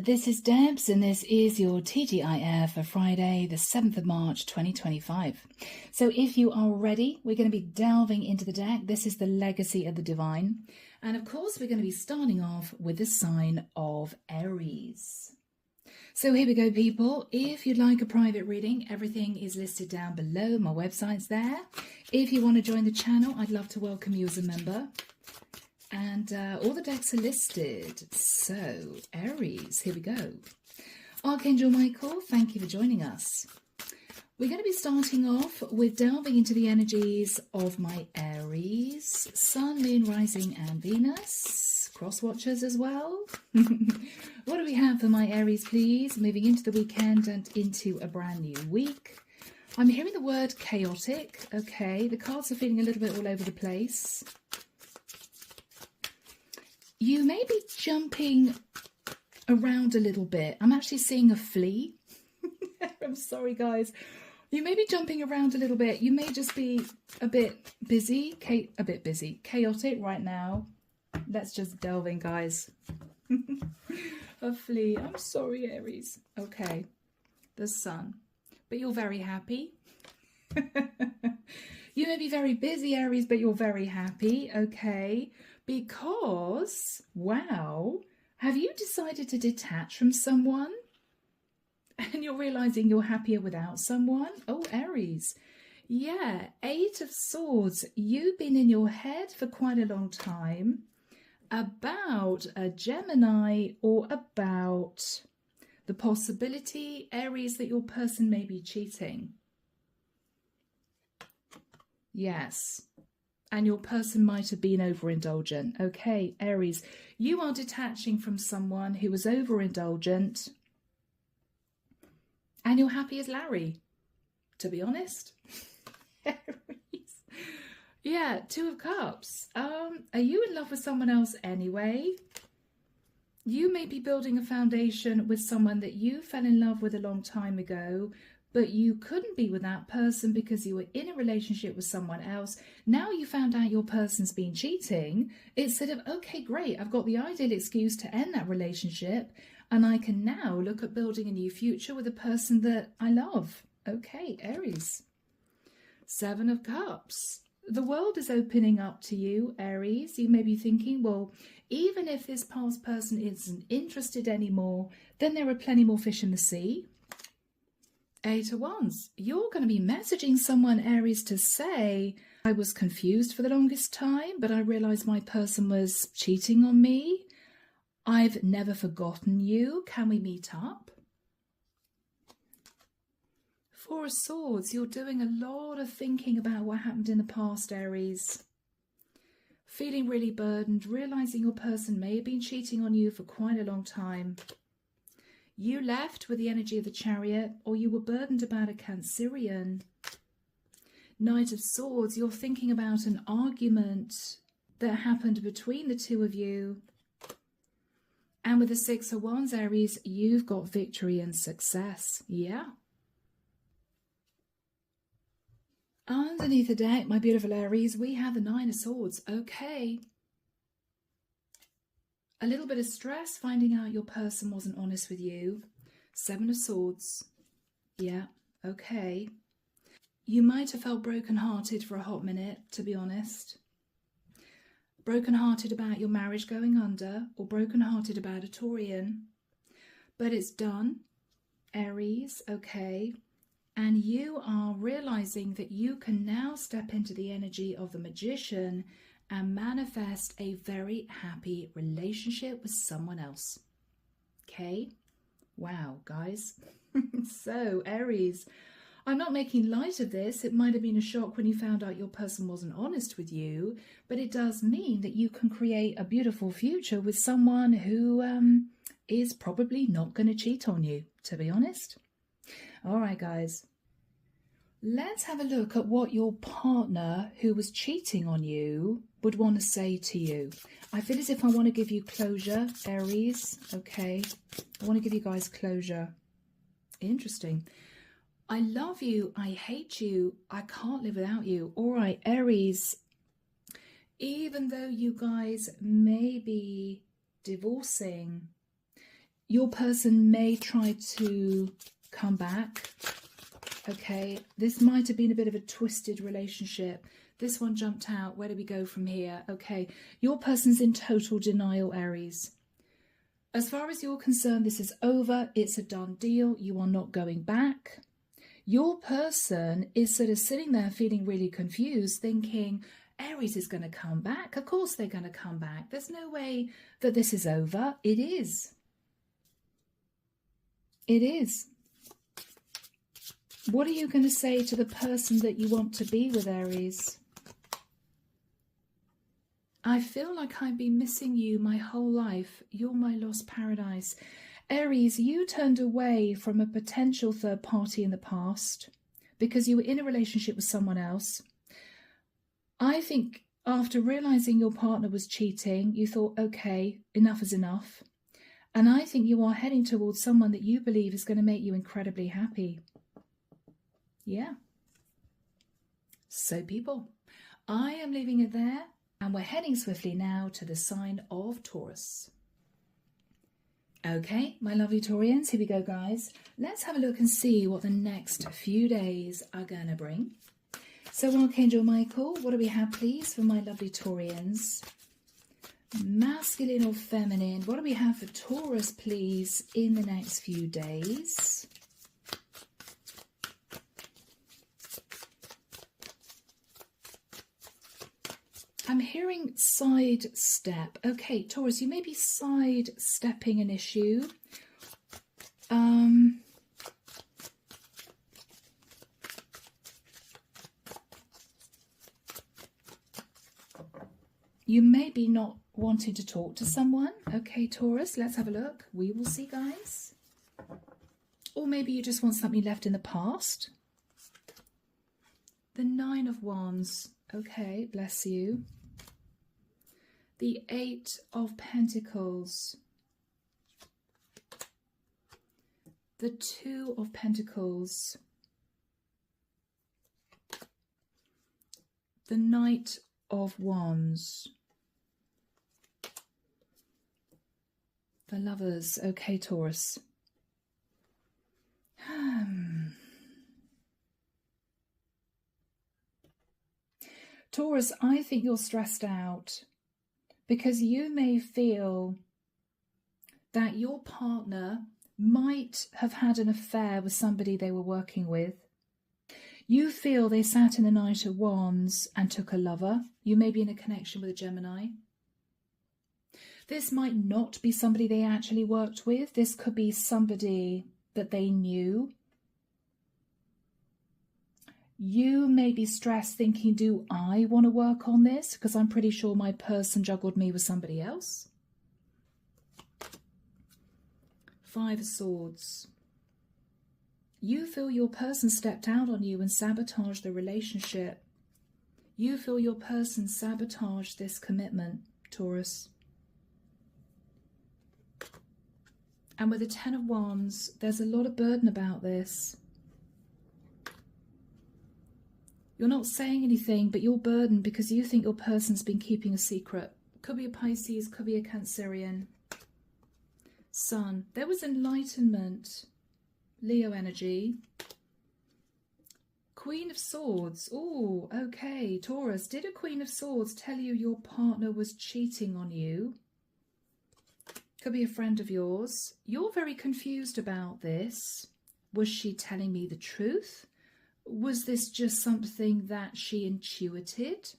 This is Debs, and this is your TGIF for Friday, the 7th of March, 2025. So if you are ready, we're going to be delving into the deck. This is the Legacy of the Divine. And of course, we're going to be starting off with the sign of Aries. So here we go, people. If you'd like a private reading, everything is listed down below. My website's there. If you want to join the channel, I'd love to welcome you as a member. And all the decks are listed. So, Aries, here we go. Archangel Michael, thank you for joining us. We're going to be starting off with delving into the energies of my Aries, Sun, Moon, Rising and Venus. Cross watchers as well. What do we have for my Aries, please? Moving into the weekend and into a brand new week. I'm hearing the word chaotic. Okay, the cards are feeling a little bit all over the place. You may be jumping around a little bit. I'm actually seeing a flea. I'm sorry, guys. You may be jumping around a little bit. You may just be a bit busy, chaotic right now. Let's just delve in, guys. A flea. I'm sorry, Aries. Okay. The Sun. But you're very happy. You may be very busy, Aries, but you're very happy. Okay. Because, wow, have you decided to detach from someone? And you're realizing you're happier without someone? Oh, Aries. Yeah, 8 of Swords. You've been in your head for quite a long time about a Gemini or about the possibility, Aries, that your person may be cheating. Yes. And your person might have been overindulgent. Okay, Aries, you are detaching from someone who was overindulgent. And you're happy as Larry, to be honest. Aries. Yeah, 2 of Cups. Are you in love with someone else anyway? You may be building a foundation with someone that you fell in love with a long time ago, but you couldn't be with that person because you were in a relationship with someone else. Now you found out your person's been cheating. It's sort of, okay, great, I've got the ideal excuse to end that relationship, and I can now look at building a new future with a person that I love. Okay, Aries. 7 of Cups. The world is opening up to you, Aries. You may be thinking, well, even if this past person isn't interested anymore, then there are plenty more fish in the sea. 8 of Wands. You're going to be messaging someone, Aries, to say, I was confused for the longest time, but I realized my person was cheating on me. I've never forgotten you. Can we meet up? 4 of Swords. You're doing a lot of thinking about what happened in the past, Aries. Feeling really burdened, realizing your person may have been cheating on you for quite a long time. You left with the energy of the Chariot, or you were burdened about a Cancerian. Knight of Swords, you're thinking about an argument that happened between the 2 of you. And with the 6 of Wands, Aries, you've got victory and success. Yeah. Underneath the deck, my beautiful Aries, we have the 9 of Swords. Okay. A little bit of stress finding out your person wasn't honest with you. 7 of Swords. Yeah, okay. You might have felt brokenhearted for a hot minute, to be honest. Brokenhearted about your marriage going under, or brokenhearted about a Taurian. But it's done, Aries, okay. And you are realizing that you can now step into the energy of the Magician and manifest a very happy relationship with someone else. Okay? Wow, guys. So, Aries, I'm not making light of this. It might have been a shock when you found out your person wasn't honest with you, but it does mean that you can create a beautiful future with someone who is probably not going to cheat on you, to be honest. All right, guys. Let's have a look at what your partner who was cheating on you would want to say to you. I feel as if I want to give you closure, Aries. Okay. I want to give you guys closure. Interesting. I love you. I hate you. I can't live without you. All right, Aries. Even though you guys may be divorcing, Your person may try to come back. Okay, this might have been a bit of a twisted relationship. This one jumped out. Where do we go from here? Okay, your person's in total denial, Aries. As far as you're concerned, this is over. It's a done deal. You are not going back. Your person is sort of sitting there feeling really confused, thinking, Aries is going to come back. Of course they're going to come back. There's no way that this is over. It is. It is. What are you going to say to the person that you want to be with, Aries? I feel like I've been missing you my whole life. You're my lost paradise. Aries, you turned away from a potential third party in the past because you were in a relationship with someone else. I think after realizing your partner was cheating, you thought, okay, enough is enough. And I think you are heading towards someone that you believe is going to make you incredibly happy. Yeah. So people, I am leaving it there. And we're heading swiftly now to the sign of Taurus. Okay, my lovely Taurians, here we go, guys. Let's have a look and see what the next few days are going to bring. So, Archangel Michael, what do we have, please, for my lovely Taurians? Masculine or feminine? What do we have for Taurus, please, in the next few days? I'm hearing sidestep. Okay, Taurus, you may be sidestepping an issue. You may be not wanting to talk to someone. Okay, Taurus, let's have a look. We will see, guys. Or maybe you just want something left in the past. The Nine of Wands. Okay, bless you. The Eight of Pentacles. The Two of Pentacles. The Knight of Wands. The Lovers. Okay, Taurus. Taurus, I think you're stressed out because you may feel that your partner might have had an affair with somebody they were working with. You feel they sat in the Knight of Wands and took a lover. You may be in a connection with a Gemini. This might not be somebody they actually worked with. This could be somebody that they knew. You may be stressed thinking, do I want to work on this? Because I'm pretty sure my person juggled me with somebody else. Five of Swords. You feel your person stepped out on you and sabotaged the relationship. You feel your person sabotaged this commitment, Taurus. And with the Ten of Wands, there's a lot of burden about this. You're not saying anything, but you're burdened because you think your person's been keeping a secret. Could be a Pisces, could be a Cancerian. Sun. There was enlightenment. Leo energy. Queen of Swords. Oh, okay. Taurus, did a Queen of Swords tell you your partner was cheating on you? Could be a friend of yours. You're very confused about this. Was she telling me the truth? Was this just something that she intuited?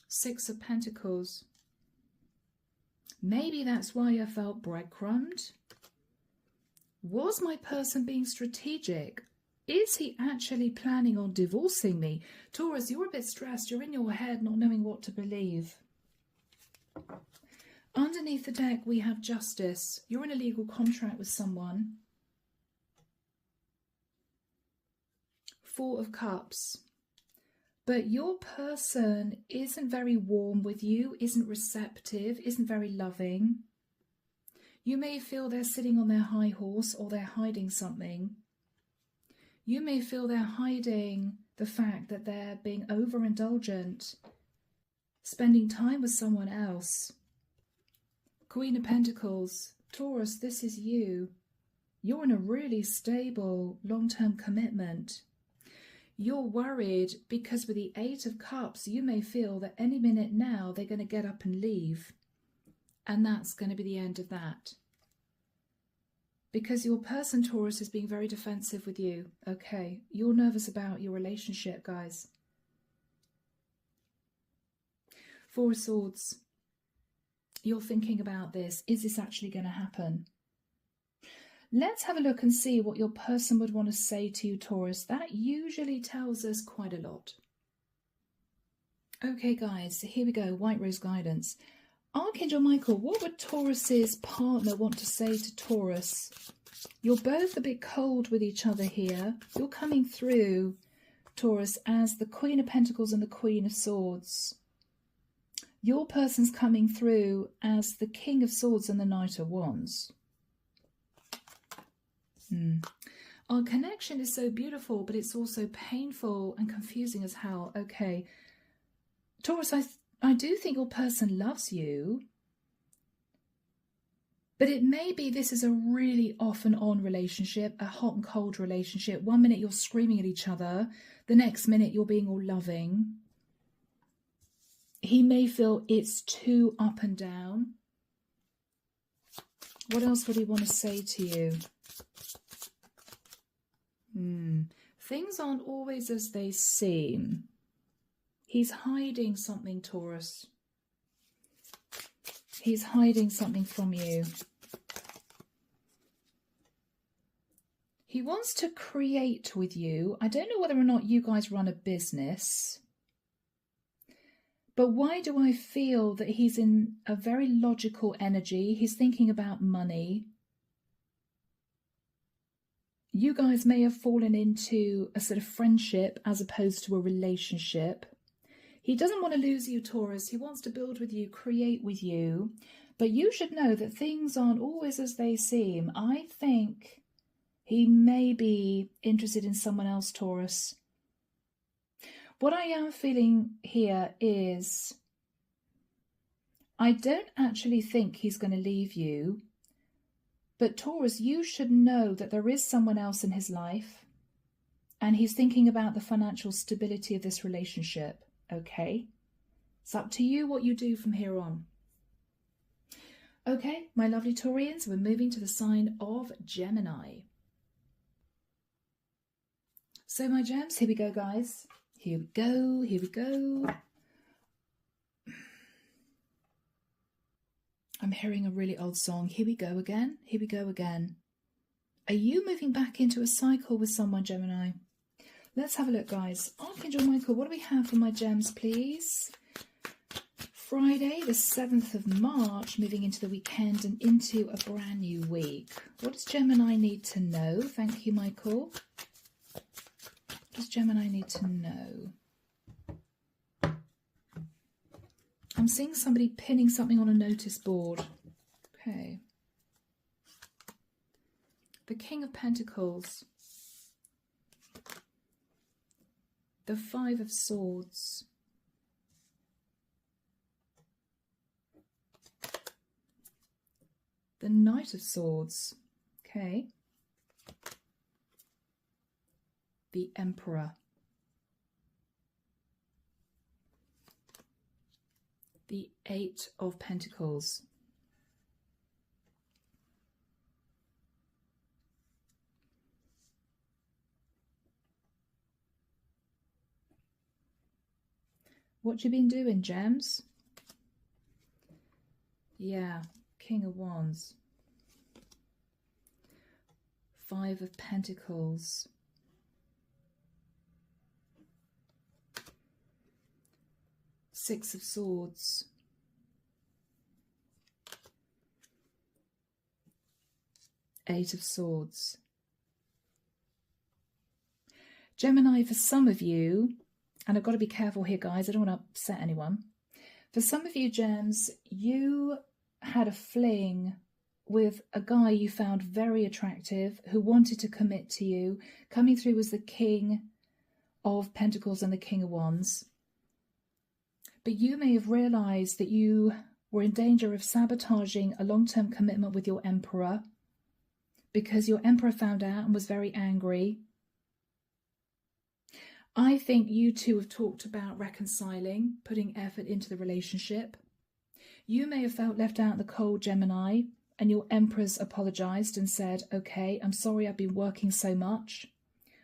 Six of Pentacles. Maybe that's why I felt breadcrumbed. Was my person being strategic? Is he actually planning on divorcing me? Taurus, you're a bit stressed. You're in your head not knowing what to believe. Underneath the deck, we have Justice. You're in a legal contract with someone. Four of Cups. But your person isn't very warm with you, isn't receptive, isn't very loving. You may feel they're sitting on their high horse or they're hiding something. You may feel they're hiding the fact that they're being overindulgent, spending time with someone else. Queen of Pentacles. Taurus, this is you. You're in a really stable long-term commitment. You're worried because with the Eight of Cups, you may feel that any minute now they're going to get up and leave. And that's going to be the end of that. Because your person, Taurus, is being very defensive with you. Okay, you're nervous about your relationship, guys. Four of Swords. You're thinking about this. Is this actually going to happen? Let's have a look and see what your person would want to say to you, Taurus. That usually tells us quite a lot. Okay, guys, here we go. White Rose Guidance. Archangel Michael, what would Taurus's partner want to say to Taurus? You're both a bit cold with each other here. You're coming through, Taurus, as the Queen of Pentacles and the Queen of Swords. Your person's coming through as the King of Swords and the Knight of Wands. Our connection is so beautiful, but it's also painful and confusing as hell. Okay, Taurus, I do think your person loves you, but it may be this is a really off and on relationship, a hot and cold relationship. One minute you're screaming at each other, the next minute you're being all loving. He may feel it's too up and down. What else would he want to say to you? Things aren't always as they seem. He's hiding something, Taurus. He's hiding something from you. He wants to create with you. I don't know whether or not you guys run a business, but why do I feel that he's in a very logical energy? He's thinking about money. You guys may have fallen into a sort of friendship as opposed to a relationship. He doesn't want to lose you, Taurus. He wants to build with you, create with you. But you should know that things aren't always as they seem. I think he may be interested in someone else, Taurus. What I am feeling here is I don't actually think he's going to leave you. But Taurus, you should know that there is someone else in his life. And he's thinking about the financial stability of this relationship. Okay, it's up to you what you do from here on. Okay, my lovely Taurians, we're moving to the sign of Gemini. So my gems, here we go, guys. Here we go, here we go. I'm hearing a really old song. Here we go again, here we go again. Are you moving back into a cycle with someone, Gemini? Let's have a look, guys. Archangel Michael, what do we have for my gems, please? Friday, the 7th of March, moving into the weekend and into a brand new week. What does Gemini need to know? Thank you, Michael. What does Gemini need to know? I'm seeing somebody pinning something on a notice board. Okay. The King of Pentacles. The Five of Swords. The Knight of Swords. Okay. The Emperor. The Eight of Pentacles. What you been doing, gems? Yeah, King of Wands. Five of Pentacles. Six of Swords. Eight of Swords. Gemini, for some of you, and I've got to be careful here, guys, I don't want to upset anyone. For some of you, gems, you had a fling with a guy you found very attractive who wanted to commit to you. Coming through was the King of Pentacles and the King of Wands. But you may have realised that you were in danger of sabotaging a long-term commitment with your Emperor because your Emperor found out and was very angry. I think you two have talked about reconciling, putting effort into the relationship. You may have felt left out in the cold, Gemini, and your Emperor's apologized and said, okay, I'm sorry I've been working so much.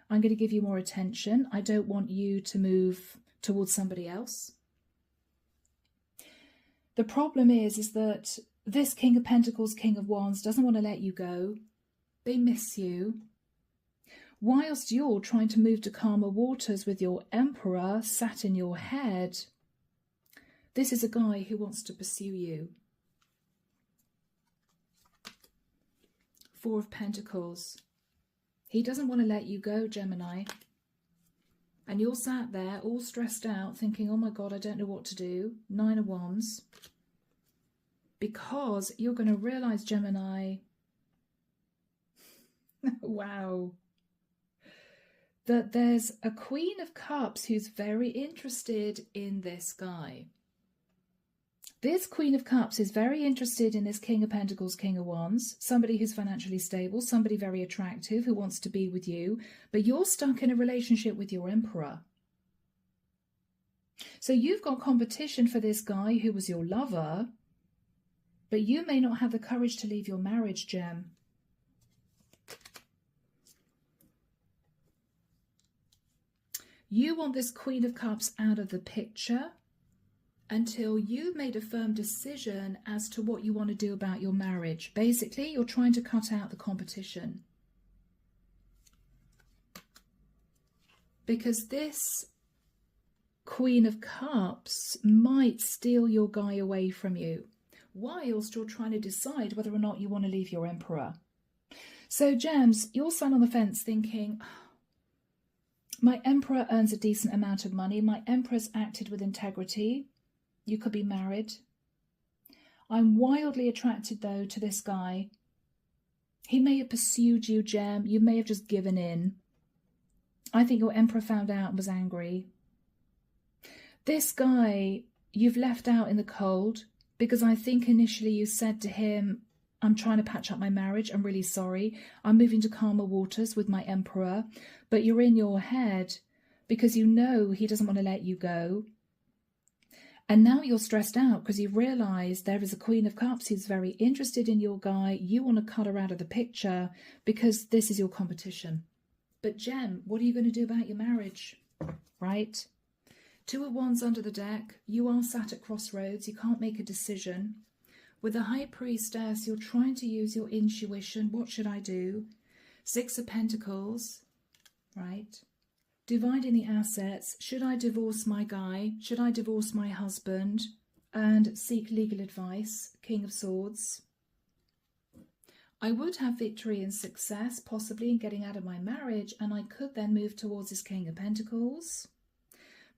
I'm going to give you more attention. I don't want you to move towards somebody else. The problem is that this King of Pentacles, King of Wands doesn't want to let you go. They miss you. Whilst you're trying to move to calmer waters with your Emperor sat in your head, this is a guy who wants to pursue you. Four of Pentacles. He doesn't want to let you go, Gemini. And you're sat there all stressed out thinking, oh my God, I don't know what to do. Nine of Wands. Because you're going to realize, Gemini, wow, that there's a Queen of Cups who's very interested in this guy. This Queen of Cups is very interested in this King of Pentacles, King of Wands, somebody who's financially stable, somebody very attractive who wants to be with you, but you're stuck in a relationship with your Emperor. So you've got competition for this guy who was your lover, but you may not have the courage to leave your marriage, Gem. You want this Queen of Cups out of the picture until you've made a firm decision as to what you want to do about your marriage. Basically, you're trying to cut out the competition. Because this Queen of Cups might steal your guy away from you, whilst you're trying to decide whether or not you want to leave your Emperor. So, Gems, you're sat on the fence thinking, my Emperor earns a decent amount of money. My Emperor's acted with integrity. You could be married. I'm wildly attracted, though, to this guy. He may have pursued you, Gem. You may have just given in. I think your Emperor found out and was angry. This guy you've left out in the cold because I think initially you said to him, I'm trying to patch up my marriage. I'm really sorry. I'm moving to calmer waters with my Emperor. But you're in your head because you know he doesn't want to let you go. And now you're stressed out because you realise there is a Queen of Cups who's very interested in your guy. You want to cut her out of the picture because this is your competition. But Gem, what are you going to do about your marriage? Right? Two of Wands under the deck. You are sat at crossroads. You can't make a decision. With the High Priestess, you're trying to use your intuition. What should I do? Six of Pentacles. Right? Dividing the assets. Should I divorce my guy? Should I divorce my husband and seek legal advice? King of Swords. I would have victory and success, possibly in getting out of my marriage, and I could then move towards this King of Pentacles.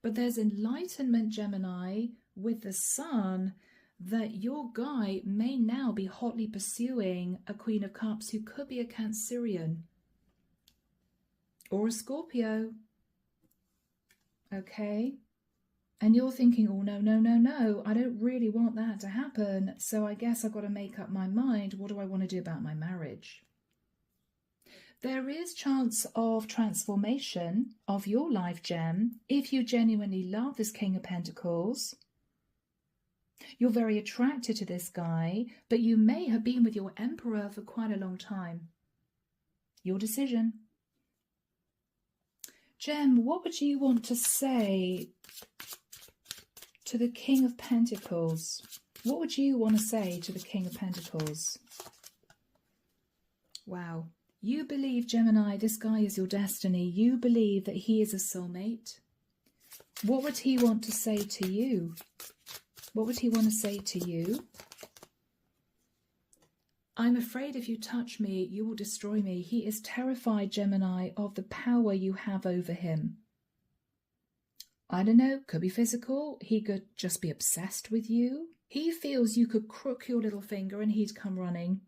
But there's enlightenment, Gemini, with the Sun, that your guy may now be hotly pursuing a Queen of Cups who could be a Cancerian or a Scorpio. Okay, and you're thinking, oh no, no, no, no, I don't really want that to happen, so I guess I've got to make up my mind. What do I want to do about my marriage? There is chance of transformation of your life, Gem, if you genuinely love this King of Pentacles. You're very attracted to this guy, but you may have been with your Emperor for quite a long time. Your decision. Gem, what would you want to say to the King of Pentacles? What would you want to say to the King of Pentacles? Wow. You believe, Gemini, this guy is your destiny. You believe that he is a soulmate. What would he want to say to you? What would he want to say to you? I'm afraid if you touch me, you will destroy me. He is terrified, Gemini, of the power you have over him. I don't know, could be physical. He could just be obsessed with you. He feels you could crook your little finger and he'd come running.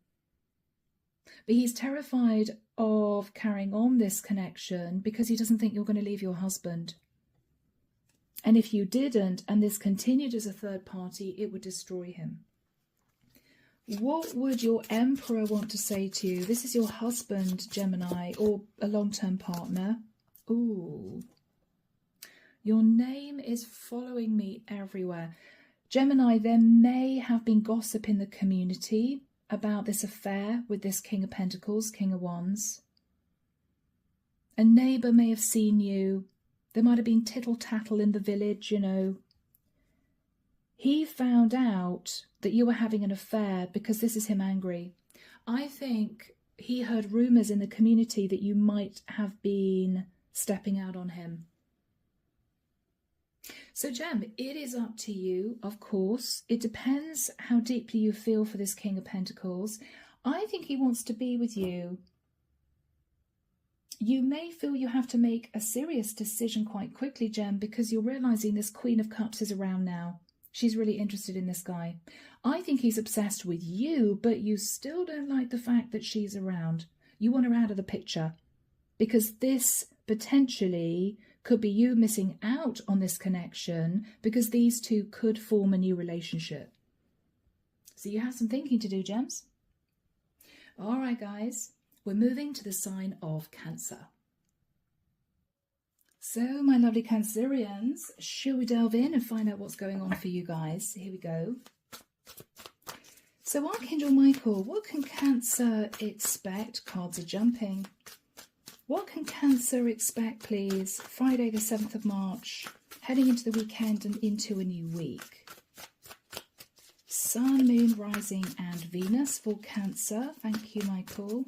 But he's terrified of carrying on this connection because he doesn't think you're going to leave your husband. And if you didn't, and this continued as a third party, it would destroy him. What would your Emperor want to say to you? This is your husband, Gemini, or a long-term partner. Ooh. Your name is following me everywhere. Gemini, there may have been gossip in the community about this affair with this King of Pentacles, King of Wands. A neighbour may have seen you. There might have been tittle-tattle in the village, you know. He found out that you were having an affair because this is him angry. I think he heard rumours in the community that you might have been stepping out on him. So, Gem, it is up to you, of course. It depends how deeply you feel for this King of Pentacles. I think he wants to be with you. You may feel you have to make a serious decision quite quickly, Gem, because you're realising this Queen of Cups is around now. She's really interested in this guy. I think he's obsessed with you, but you still don't like the fact that she's around. You want her out of the picture because this potentially could be you missing out on this connection because these two could form a new relationship. So you have some thinking to do, Gems. All right, guys, we're moving to the sign of Cancer. So, my lovely Cancerians, shall we delve in and find out what's going on for you guys? Here we go. So, Archangel Michael, what can Cancer expect? Cards are jumping. What can Cancer expect, please? Friday the 7th of March, heading into the weekend and into a new week. Sun, Moon, Rising and Venus for Cancer. Thank you, Michael.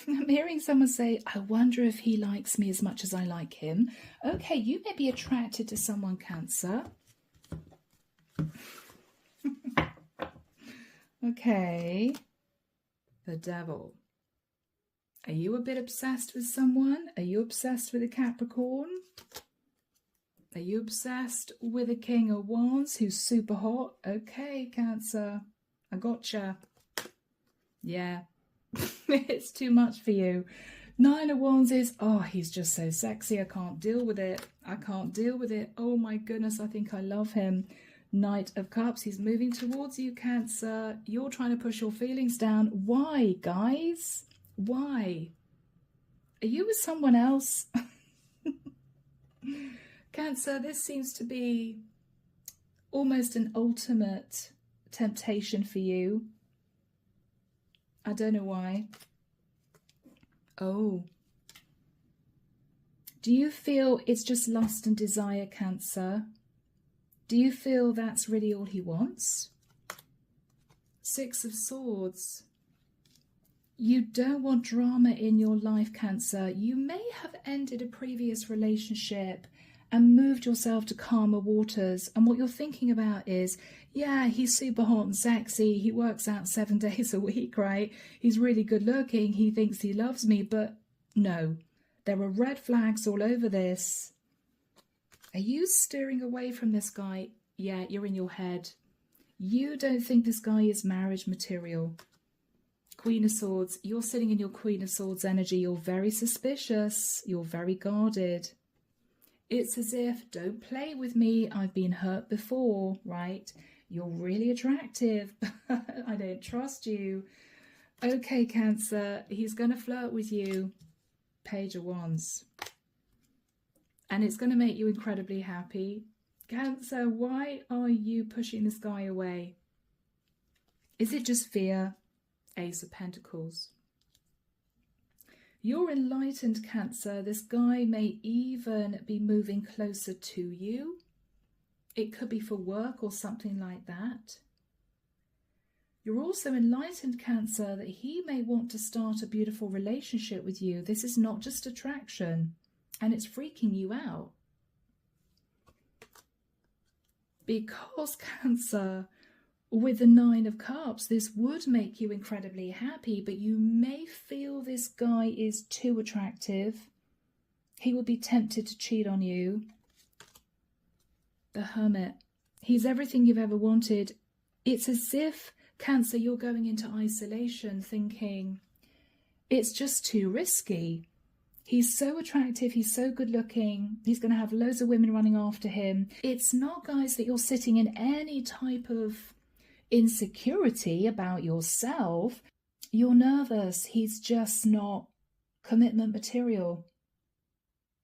I'm hearing someone say, I wonder if he likes me as much as I like him. Okay, you may be attracted to someone, Cancer. Okay. The Devil. Are you a bit obsessed with someone? Are you obsessed with a Capricorn? Are you obsessed with a King of Wands who's super hot? Okay, Cancer. I gotcha. Yeah. It's too much for you. Nine of Wands is, oh, he's just so sexy. I can't deal with it. I can't deal with it. Oh my goodness, I think I love him. Knight of Cups, he's moving towards you, Cancer. You're trying to push your feelings down. Why, guys? Why? Are you with someone else? Cancer, this seems to be almost an ultimate temptation for you. I don't know why. Oh. Do you feel it's just lust and desire, Cancer? Do you feel that's really all he wants? Six of Swords. You don't want drama in your life, Cancer. You may have ended a previous relationship and moved yourself to calmer waters. And what you're thinking about is, yeah, he's super hot and sexy. He works out 7 days a week, right? He's really good looking. He thinks he loves me. But no, there are red flags all over this. Are you steering away from this guy? Yeah, you're in your head. You don't think this guy is marriage material. Queen of Swords, you're sitting in your Queen of Swords energy. You're very suspicious. You're very guarded. It's as if, don't play with me, I've been hurt before, right? You're really attractive, but I don't trust you. Okay, Cancer, he's going to flirt with you. Page of Wands. And it's going to make you incredibly happy. Cancer, why are you pushing this guy away? Is it just fear? Ace of Pentacles. You're enlightened, Cancer. This guy may even be moving closer to you. It could be for work or something like that. You're also enlightened, Cancer, that he may want to start a beautiful relationship with you. This is not just attraction, and it's freaking you out. Because, Cancer, with the Nine of Cups, this would make you incredibly happy, but you may feel this guy is too attractive. He would be tempted to cheat on you. The Hermit. He's everything you've ever wanted. It's as if, Cancer, you're going into isolation thinking, it's just too risky. He's so attractive, he's so good looking, he's going to have loads of women running after him. It's not, guys, that you're sitting in any type of insecurity about yourself. You're nervous. He's just not commitment material.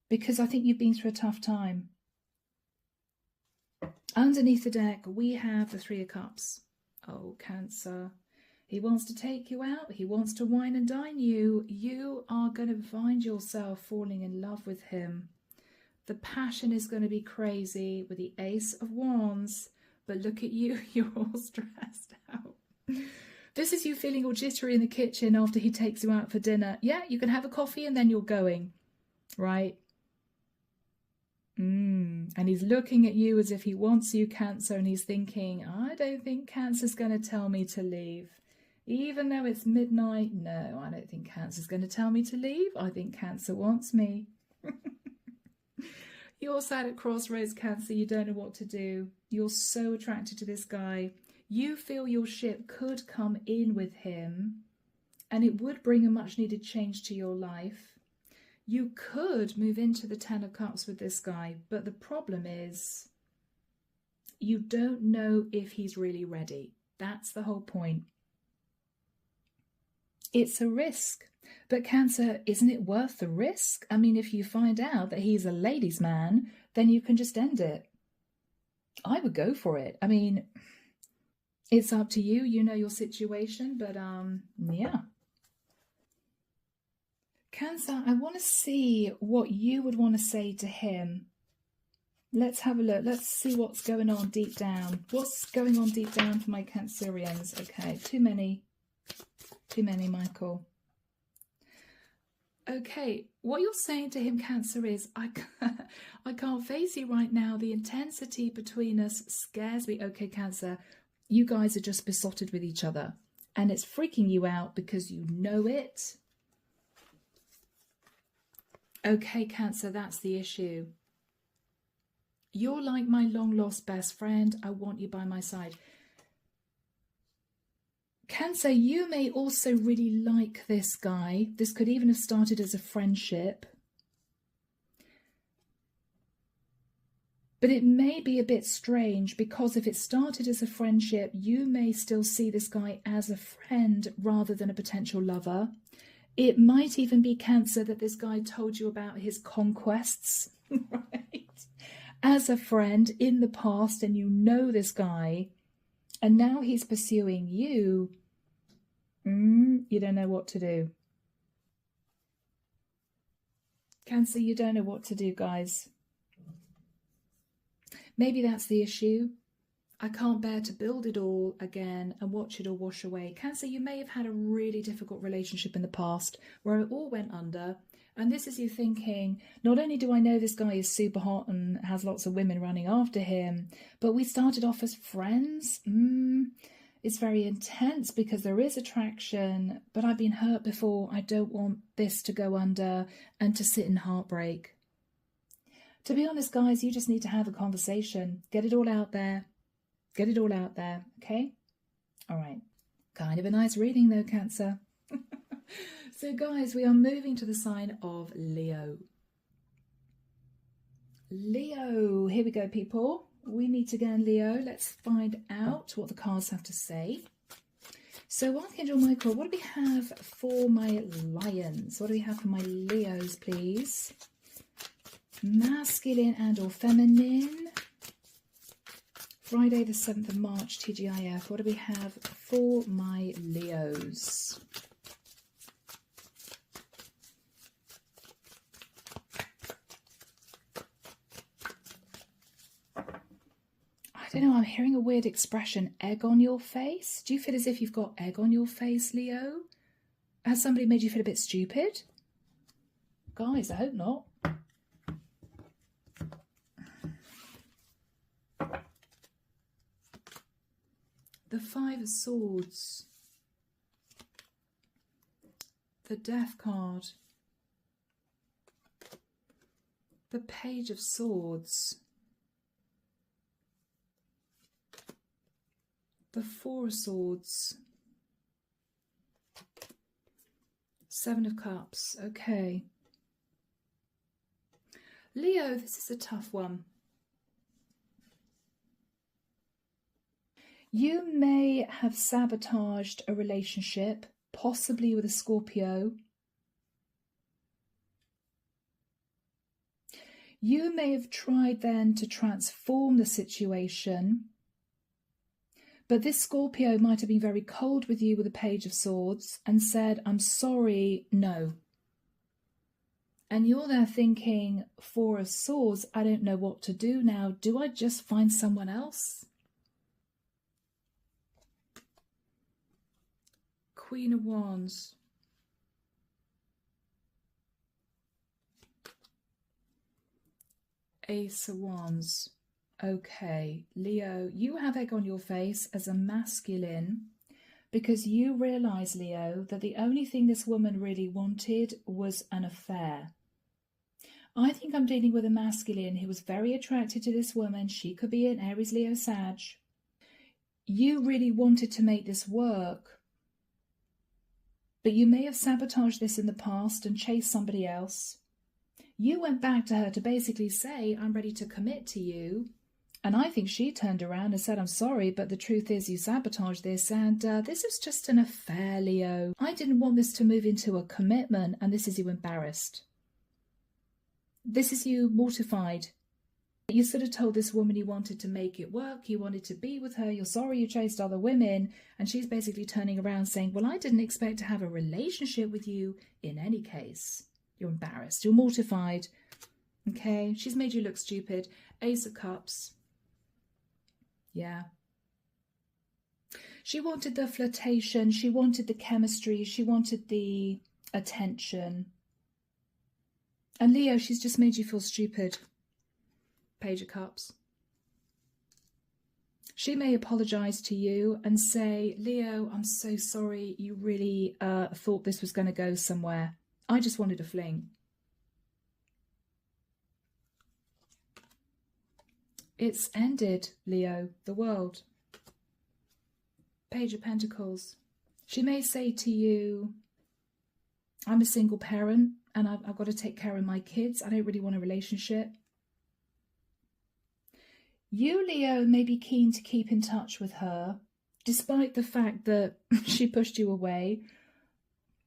Because I think you've been through a tough time. Underneath the deck, we have the Three of Cups. Oh, Cancer. He wants to take you out. He wants to wine and dine you. You are going to find yourself falling in love with him. The passion is going to be crazy with the Ace of Wands. But look at you. You're all stressed out. This is you feeling all jittery in the kitchen after he takes you out for dinner. Yeah, you can have a coffee and then you're going. Right? And he's looking at you as if he wants you, Cancer, and he's thinking, I don't think Cancer's going to tell me to leave. Even though it's midnight, no, I don't think Cancer's going to tell me to leave. I think Cancer wants me. You're sat at crossroads, Cancer. You don't know what to do. You're so attracted to this guy. You feel your ship could come in with him and it would bring a much needed change to your life. You could move into the Ten of Cups with this guy, but the problem is you don't know if he's really ready. That's the whole point. It's a risk. But Cancer, isn't it worth the risk? I mean, if you find out that he's a ladies' man, then you can just end it. I would go for it. I mean, it's up to you. You know your situation, but yeah. Cancer, I want to see what you would want to say to him. Let's have a look. Let's see what's going on deep down. What's going on deep down for my Cancerians? Okay, too many, Michael. Okay, what you're saying to him, Cancer, is I can't face you right now. The intensity between us scares me. Okay, Cancer, you guys are just besotted with each other. And it's freaking you out because you know it. Okay, Cancer, that's the issue. You're like my long-lost best friend. I want you by my side. Cancer, you may also really like this guy. This could even have started as a friendship. But it may be a bit strange because if it started as a friendship, you may still see this guy as a friend rather than a potential lover. It might even be, Cancer, that this guy told you about his conquests, right? As a friend in the past, and you know this guy, and now he's pursuing you. You don't know what to do. Cancer, you don't know what to do, guys. Maybe that's the issue. I can't bear to build it all again and watch it all wash away. Cancer, you may have had a really difficult relationship in the past where it all went under. And this is you thinking, not only do I know this guy is super hot and has lots of women running after him, but we started off as friends. It's very intense because there is attraction, but I've been hurt before. I don't want this to go under and to sit in heartbreak. To be honest, guys, you just need to have a conversation. Get it all out there. Get it all out there, okay? All right. Kind of a nice reading though, Cancer. So, guys, we are moving to the sign of Leo. Leo, here we go, people. We meet again, Leo. Let's find out what the cards have to say. So, Archangel Michael, what do we have for my lions? What do we have for my Leos, please? Masculine and or feminine. Friday the 7th of March, T.G.I.F. What do we have for my Leos? I don't know, I'm hearing a weird expression, egg on your face. Do you feel as if you've got egg on your face, Leo? Has somebody made you feel a bit stupid? Guys, I hope not. The Five of Swords. The Death card. The Page of Swords. The Four of Swords. Seven of Cups. Okay. Leo, this is a tough one. You may have sabotaged a relationship, possibly with a Scorpio. You may have tried then to transform the situation, but this Scorpio might have been very cold with you with the Page of Swords and said, I'm sorry, no. And you're there thinking, Four of Swords, I don't know what to do now. Do I just find someone else? Queen of Wands. Ace of Wands. Okay, Leo, you have egg on your face as a masculine because you realise, Leo, that the only thing this woman really wanted was an affair. I think I'm dealing with a masculine who was very attracted to this woman. She could be an Aries, Leo, Sag. You really wanted to make this work, but you may have sabotaged this in the past and chased somebody else. You went back to her to basically say, I'm ready to commit to you. And I think she turned around and said, I'm sorry, but the truth is you sabotaged this and this is just an affair, Leo. I didn't want this to move into a commitment, and this is you embarrassed. This is you mortified. You sort of told this woman you wanted to make it work, you wanted to be with her, you're sorry you chased other women, and she's basically turning around saying, well, I didn't expect to have a relationship with you in any case. You're embarrassed, you're mortified. Okay, she's made you look stupid. Ace of Cups. Yeah. She wanted the flirtation, she wanted the chemistry, she wanted the attention. And Leo, she's just made you feel stupid. Page of Cups. She may apologise to you and say, Leo, I'm so sorry, you really thought this was going to go somewhere. I just wanted a fling. It's ended, Leo, the world. Page of Pentacles. She may say to you, I'm a single parent and I've got to take care of my kids. I don't really want a relationship. You, Leo, may be keen to keep in touch with her, despite the fact that she pushed you away.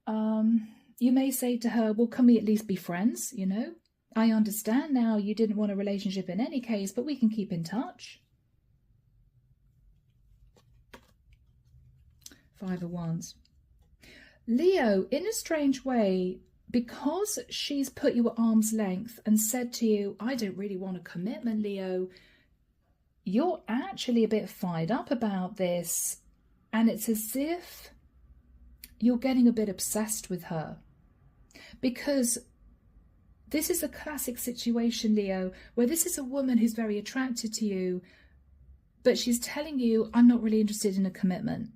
You may say to her, well, can we at least be friends, you know? I understand now you didn't want a relationship in any case, but we can keep in touch. Five of Wands. Leo, in a strange way, because she's put you at arm's length and said to you, I don't really want a commitment, Leo, you're actually a bit fired up about this. And it's as if you're getting a bit obsessed with her. Because this is a classic situation, Leo, where this is a woman who's very attracted to you, but she's telling you, I'm not really interested in a commitment.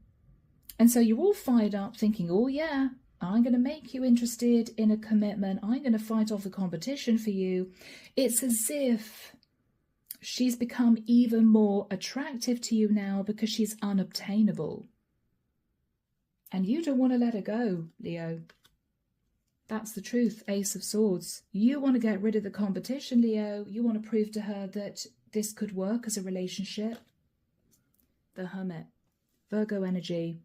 And so you're all fired up thinking, oh yeah, I'm going to make you interested in a commitment. I'm going to fight off the competition for you. It's as if she's become even more attractive to you now because she's unobtainable. And you don't want to let her go, Leo. That's the truth, Ace of Swords. You want to get rid of the competition, Leo. You want to prove to her that this could work as a relationship. The Hermit. Virgo energy.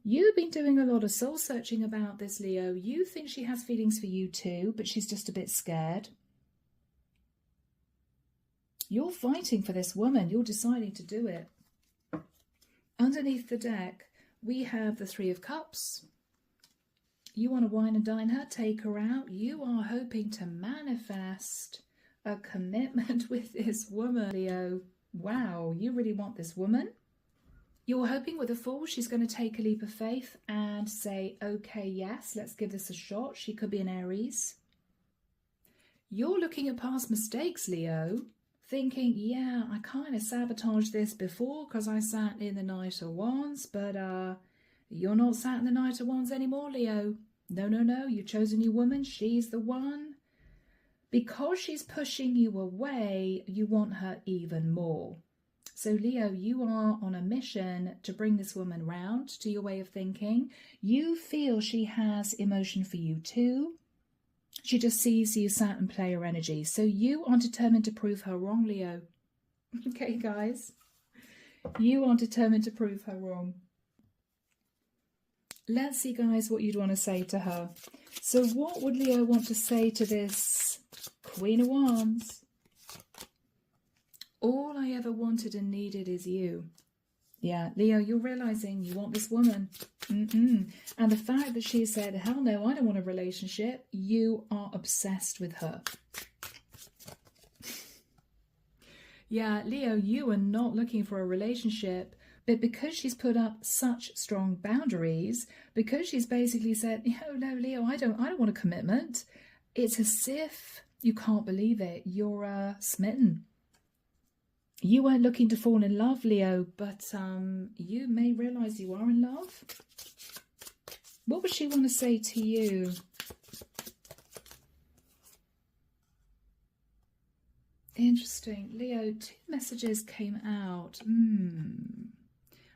You've been doing a lot of soul searching about this, Leo. You think she has feelings for you too, but she's just a bit scared. You're fighting for this woman. You're deciding to do it. Underneath the deck, we have the Three of Cups. You want to wine and dine her, take her out. You are hoping to manifest a commitment with this woman, Leo. Wow, you really want this woman? You're hoping with a Fool she's going to take a leap of faith and say, okay, yes, let's give this a shot. She could be an Aries. You're looking at past mistakes, Leo, thinking, yeah, I kind of sabotaged this before because I sat in the Knight of Wands, but you're not sat in the Knight of Wands anymore, Leo. No, no, no, you've chosen your woman. She's the one. Because she's pushing you away, you want her even more. So, Leo, you are on a mission to bring this woman round to your way of thinking. You feel she has emotion for you too. She just sees you Saturn player energy. So you are determined to prove her wrong, Leo. Okay, guys. You are determined to prove her wrong. Let's see, guys, what you'd want to say to her. So what would Leo want to say to this Queen of Wands? All I ever wanted and needed is you. Yeah, Leo, you're realizing you want this woman. And the fact that she said, hell no, I don't want a relationship, you are obsessed with her. Yeah, Leo, you are not looking for a relationship, but because she's put up such strong boundaries, because she's basically said, no, Leo, I don't want a commitment. It's as if you can't believe it. You're smitten. You weren't looking to fall in love, Leo, but you may realize you are in love. What would she want to say to you? Interesting. Leo, 2 messages came out.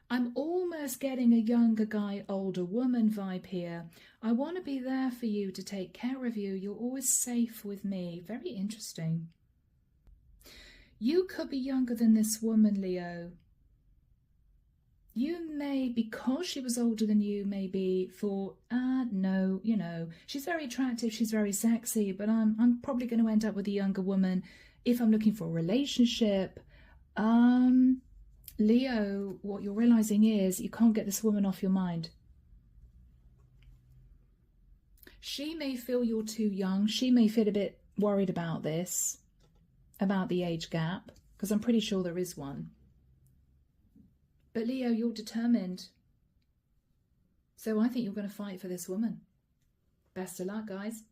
I'm almost getting a younger guy, older woman vibe here. I want to be there for you, to take care of you. You're always safe with me. Very interesting. You could be younger than this woman, Leo. You may, because she was older than you, maybe thought, no, she's very attractive, she's very sexy, but I'm probably going to end up with a younger woman if I'm looking for a relationship. Leo, what you're realizing is you can't get this woman off your mind. She may feel you're too young. She may feel a bit worried about this, about the age gap, because I'm pretty sure there is one. But Leo, you're determined. So I think you're going to fight for this woman. Best of luck, guys.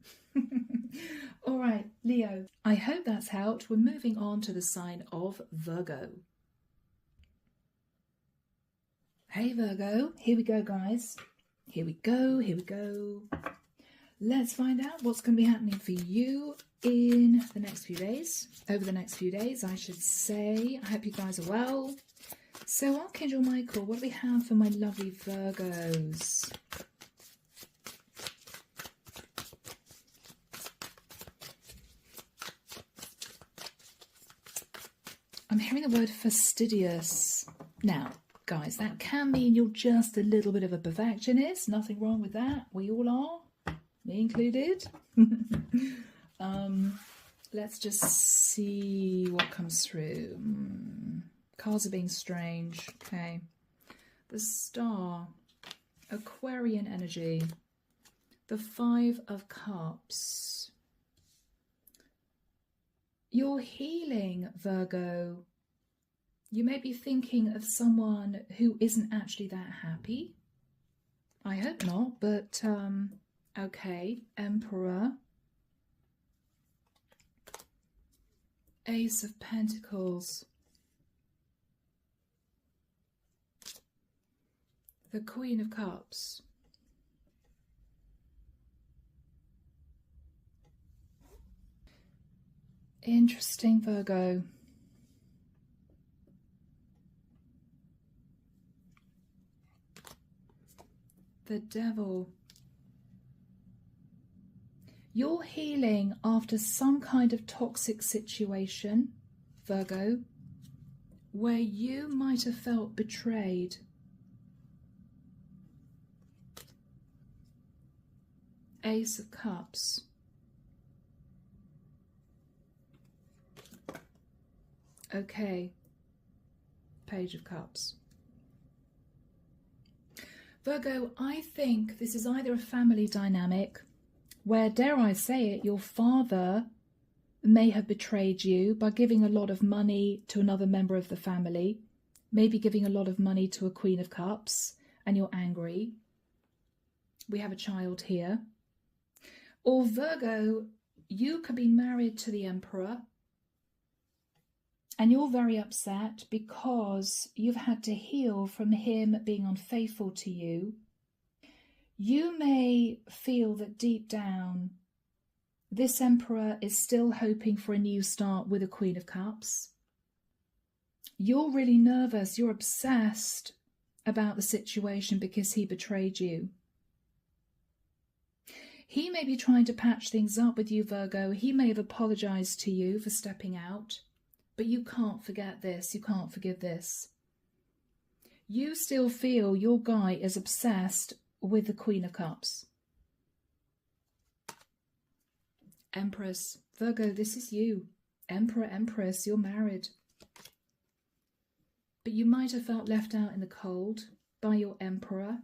All right, Leo, I hope that's helped. We're moving on to the sign of Virgo. Hey, Virgo. Here we go, guys. Here we go. Here we go. Let's find out what's going to be happening for you in the next few days. Over the next few days, I should say. I hope you guys are well. So, Archangel Michael, what do we have for my lovely Virgos? I'm hearing the word fastidious. Now, guys, that can mean you're just a little bit of a perfectionist. Nothing wrong with that. We all are, me included. Let's just see what comes through. Cards are being strange. Okay. The Star. Aquarian energy. The 5 of Cups. You're healing, Virgo. You may be thinking of someone who isn't actually that happy. I hope not, but okay. Emperor. Ace of Pentacles. The Queen of Cups. Interesting, Virgo. The Devil. You're healing after some kind of toxic situation, Virgo, where you might have felt betrayed. Ace of Cups. Okay. Page of Cups. Virgo, I think this is either a family dynamic where, dare I say it, your father may have betrayed you by giving a lot of money to another member of the family, maybe giving a lot of money to a Queen of Cups, and you're angry. We have a child here. Or Virgo, you could be married to the Emperor and you're very upset because you've had to heal from him being unfaithful to you. You may feel that deep down, this Emperor is still hoping for a new start with a Queen of Cups. You're really nervous. You're obsessed about the situation because he betrayed you. He may be trying to patch things up with you, Virgo. He may have apologized to you for stepping out, but you can't forget this. You can't forgive this. You still feel your guy is obsessed with the Queen of Cups. Empress. Virgo, this is you. Emperor, Empress, you're married. But you might have felt left out in the cold by your Emperor.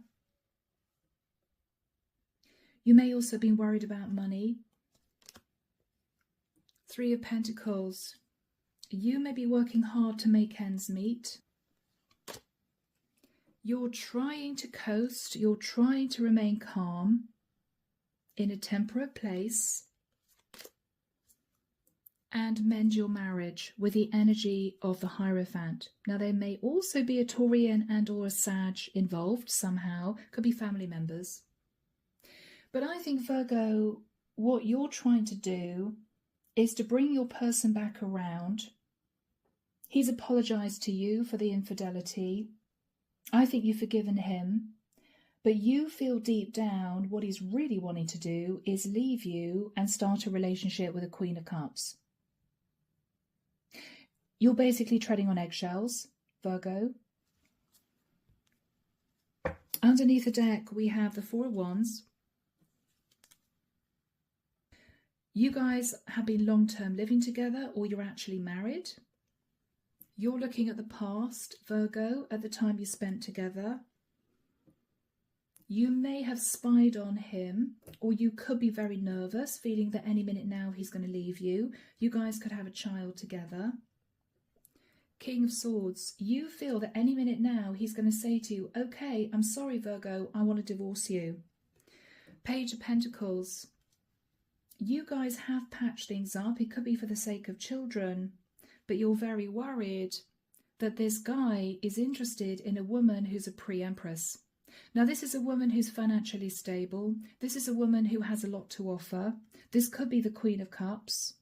You may also have been worried about money. Three of Pentacles. You may be working hard to make ends meet. You're trying to coast. You're trying to remain calm in a temperate place and mend your marriage with the energy of the Hierophant. Now, there may also be a Taurian and or a Sag involved somehow. Could be family members. But I think, Virgo, what you're trying to do is to bring your person back around. He's apologized to you for the infidelity. I think you've forgiven him. But you feel deep down what he's really wanting to do is leave you and start a relationship with a Queen of Cups. You're basically treading on eggshells, Virgo. Underneath the deck, we have the Four of Wands. You guys have been long-term living together, or you're actually married. You're looking at the past, Virgo, at the time you spent together. You may have spied on him, or you could be very nervous, feeling that any minute now he's going to leave you. You guys could have a child together. King of Swords, you feel that any minute now he's going to say to you, okay, I'm sorry, Virgo, I want to divorce you. Page of Pentacles. You guys have patched things up. It could be for the sake of children, but you're very worried that this guy is interested in a woman who's a pre-empress. Now, this is a woman who's financially stable. This is a woman who has a lot to offer. This could be the Queen of Cups.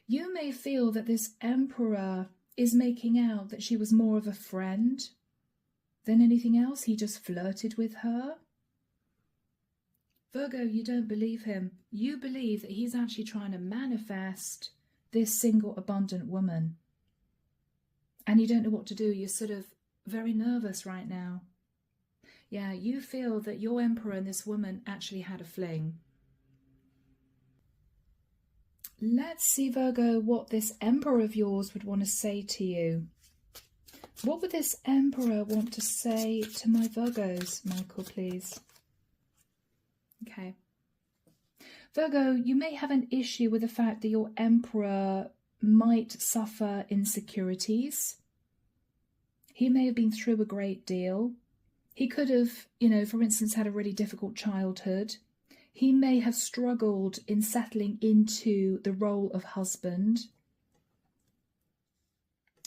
You may feel that this Emperor is making out that she was more of a friend than anything else. He just flirted with her. Virgo, you don't believe him. You believe that he's actually trying to manifest this single abundant woman. And you don't know what to do. You're sort of very nervous right now. Yeah, you feel that your Emperor and this woman actually had a fling. Let's see, Virgo, what this Emperor of yours would want to say to you. What would this Emperor want to say to my Virgos? Michael, please. Okay. Virgo, you may have an issue with the fact that your Emperor might suffer insecurities. He may have been through a great deal. He could have, for instance, had a really difficult childhood. He may have struggled in settling into the role of husband.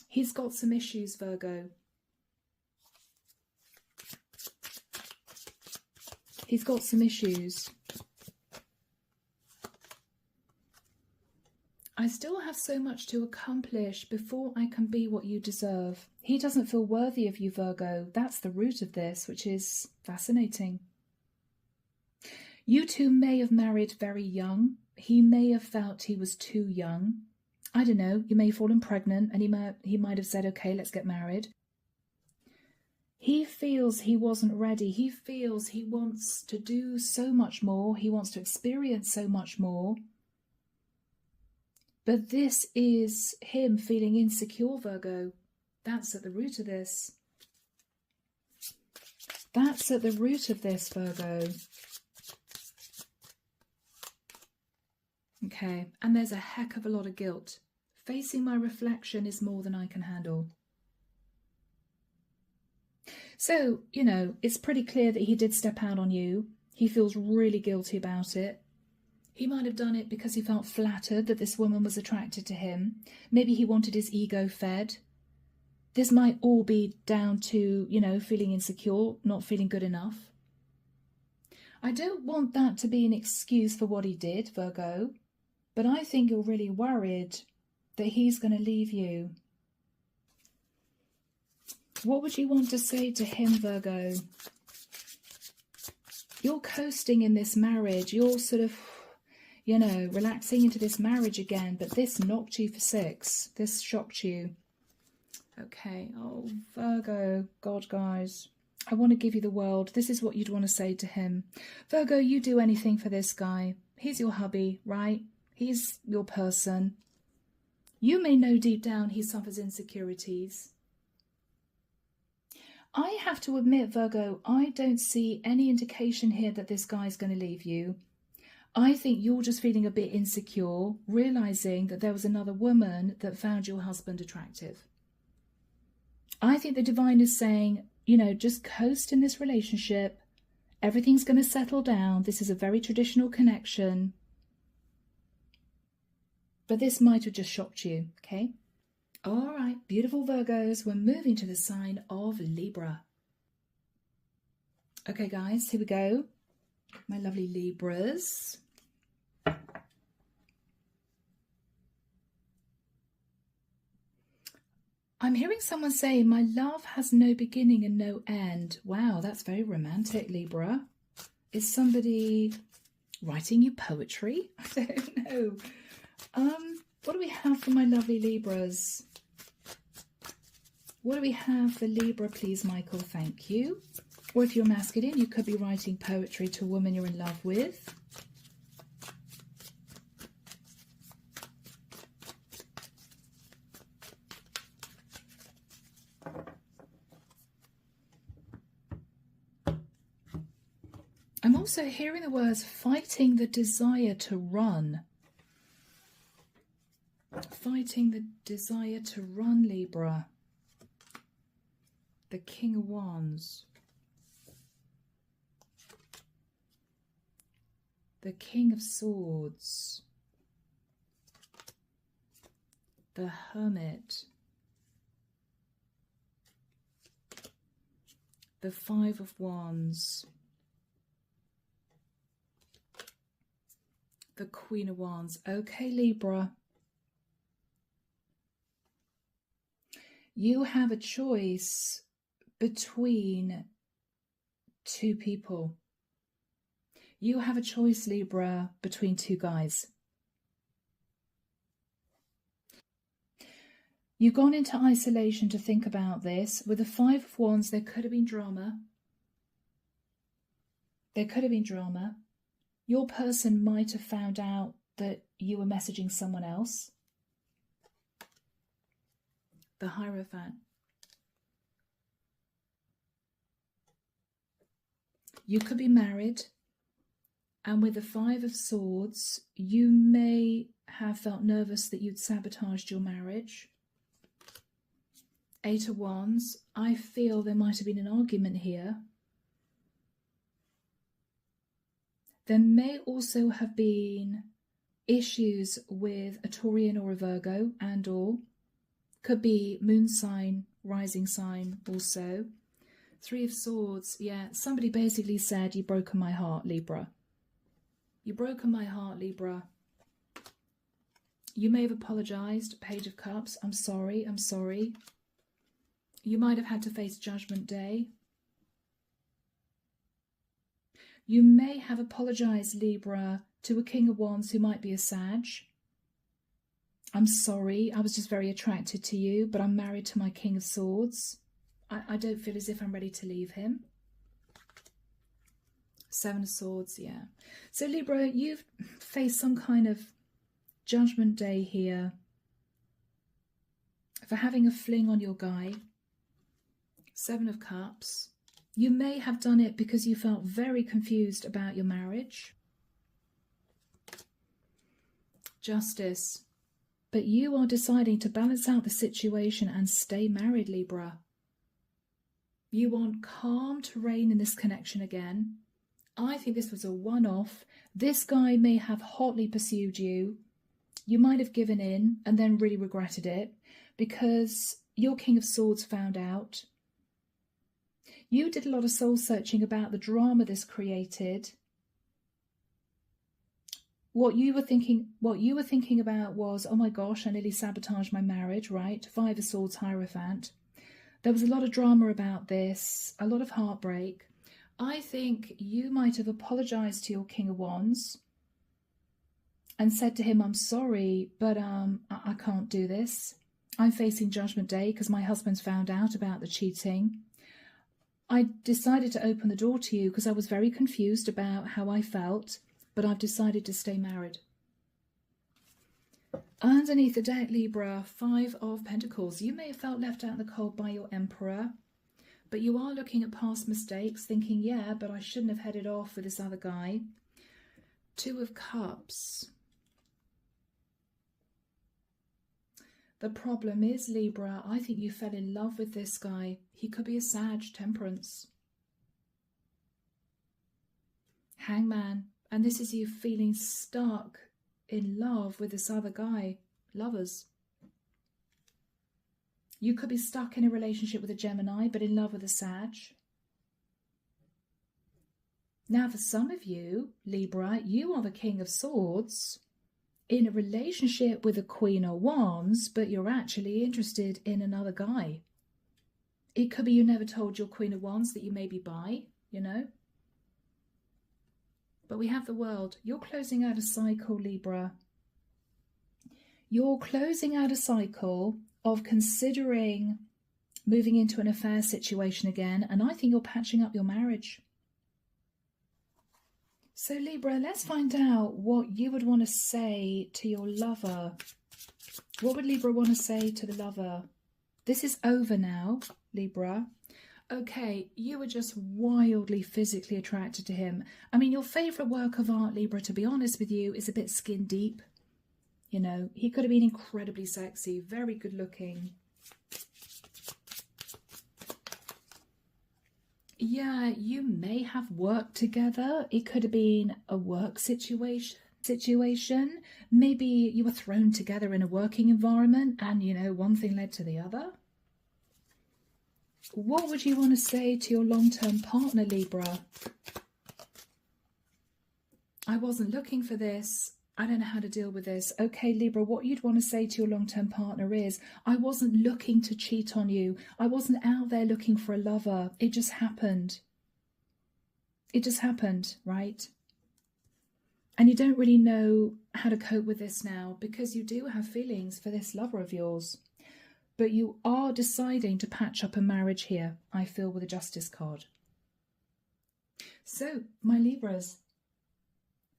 He's got some issues, Virgo. He's got some issues. I still have so much to accomplish before I can be what you deserve. He doesn't feel worthy of you, Virgo. That's the root of this, which is fascinating. You two may have married very young. He may have felt he was too young. I don't know. You may have fallen pregnant and he might have said, okay, let's get married. He feels he wasn't ready. He feels he wants to do so much more. He wants to experience so much more. But this is him feeling insecure, Virgo. That's at the root of this. That's at the root of this, Virgo. Okay, and there's a heck of a lot of guilt. Facing my reflection is more than I can handle. So, it's pretty clear that he did step out on you. He feels really guilty about it. He might have done it because he felt flattered that this woman was attracted to him. Maybe he wanted his ego fed. This might all be down to, feeling insecure, not feeling good enough. I don't want that to be an excuse for what he did, Virgo, but I think you're really worried that he's going to leave you. What would you want to say to him, Virgo? You're coasting in this marriage. You're sort of, you know, relaxing into this marriage again. But this knocked you for 6. This shocked you. Okay. Oh, Virgo. God, guys. I want to give you the world. This is what you'd want to say to him. Virgo, you do anything for this guy. He's your hubby, right? He's your person. You may know deep down he suffers insecurities. I have to admit, Virgo, I don't see any indication here that this guy's going to leave you. I think you're just feeling a bit insecure, realising that there was another woman that found your husband attractive. I think the divine is saying, you know, just coast in this relationship. Everything's going to settle down. This is a very traditional connection. But this might have just shocked you, okay? All right, beautiful Virgos, we're moving to the sign of Libra. Okay, guys, here we go. My lovely Libras. I'm hearing someone say, my love has no beginning and no end. Wow, that's very romantic, Libra. Is somebody writing you poetry? I don't know. What do we have for my lovely Libras? What do we have for Libra, please, Michael? Thank you. Or if you're masculine, you could be writing poetry to a woman you're in love with. I'm also hearing the words fighting the desire to run. Fighting the desire to run, Libra. The King of Wands. The King of Swords. The Hermit. The Five of Wands. The Queen of Wands. Okay, Libra. You have a choice between 2 people. You have a choice, Libra, between 2 guys. You've gone into isolation to think about this. With the Five of Wands, there could have been drama. There could have been drama. Your person might have found out that you were messaging someone else. The Hierophant. You could be married, and with the Five of Swords, you may have felt nervous that you'd sabotaged your marriage. 8 of Wands, I feel there might have been an argument here. There may also have been issues with a Taurian or a Virgo, and or could be moon sign, rising sign also. 3 of Swords, yeah, somebody basically said, you've broken my heart, Libra. You've broken my heart, Libra. You may have apologised, Page of Cups. I'm sorry, I'm sorry. You might have had to face Judgment Day. You may have apologised, Libra, to a King of Wands who might be a Sag. I'm sorry, I was just very attracted to you, but I'm married to my King of Swords. I don't feel as if I'm ready to leave him. 7 of Swords, yeah. So Libra, you've faced some kind of Judgment Day here for having a fling on your guy. 7 of Cups. You may have done it because you felt very confused about your marriage. Justice. But you are deciding to balance out the situation and stay married, Libra. You want calm to reign in this connection again. I think this was a one-off. This guy may have hotly pursued you. You might have given in and then really regretted it because your King of Swords found out. You did a lot of soul searching about the drama this created. What you were thinking about was, oh my gosh, I nearly sabotaged my marriage, right? 5 of Swords, Hierophant. There was a lot of drama about this, a lot of heartbreak. I think you might have apologized to your King of Wands and said to him, I'm sorry, but I can't do this. I'm facing Judgment Day because my husband's found out about the cheating. I decided to open the door to you because I was very confused about how I felt, but I've decided to stay married. Underneath the deck, Libra, 5 of Pentacles. You may have felt left out in the cold by your Emperor, but you are looking at past mistakes, thinking, yeah, but I shouldn't have headed off with this other guy. 2 of Cups. The problem is, Libra, I think you fell in love with this guy. He could be a Sag, Temperance. Hangman. And this is you feeling stuck in love with this other guy. Lovers. You could be stuck in a relationship with a Gemini, but in love with a Sag. Now, for some of you, Libra, you are the King of Swords in a relationship with a Queen of Wands, but you're actually interested in another guy. It could be you never told your Queen of Wands that you may be bi, you know. But we have the World. You're closing out a cycle, Libra. You're closing out a cycle of considering moving into an affair situation again, and I think you're patching up your marriage. So Libra, let's find out what you would want to say to your lover. What would Libra want to say to the lover? This is over now, Libra. Okay, you were just wildly physically attracted to him. I mean, your favourite work of art, Libra, to be honest with you, is a bit skin deep. You know, he could have been incredibly sexy, very good looking. Yeah, you may have worked together. It could have been a work situation. Maybe you were thrown together in a working environment and, you know, one thing led to the other. What would you want to say to your long-term partner, Libra? I wasn't looking for this. I don't know how to deal with this. Okay, Libra, what you'd want to say to your long-term partner is, I wasn't looking to cheat on you. I wasn't out there looking for a lover. It just happened. It just happened, right? And you don't really know how to cope with this now because you do have feelings for this lover of yours. But you are deciding to patch up a marriage here, I feel, with a Justice card. So, my Libras,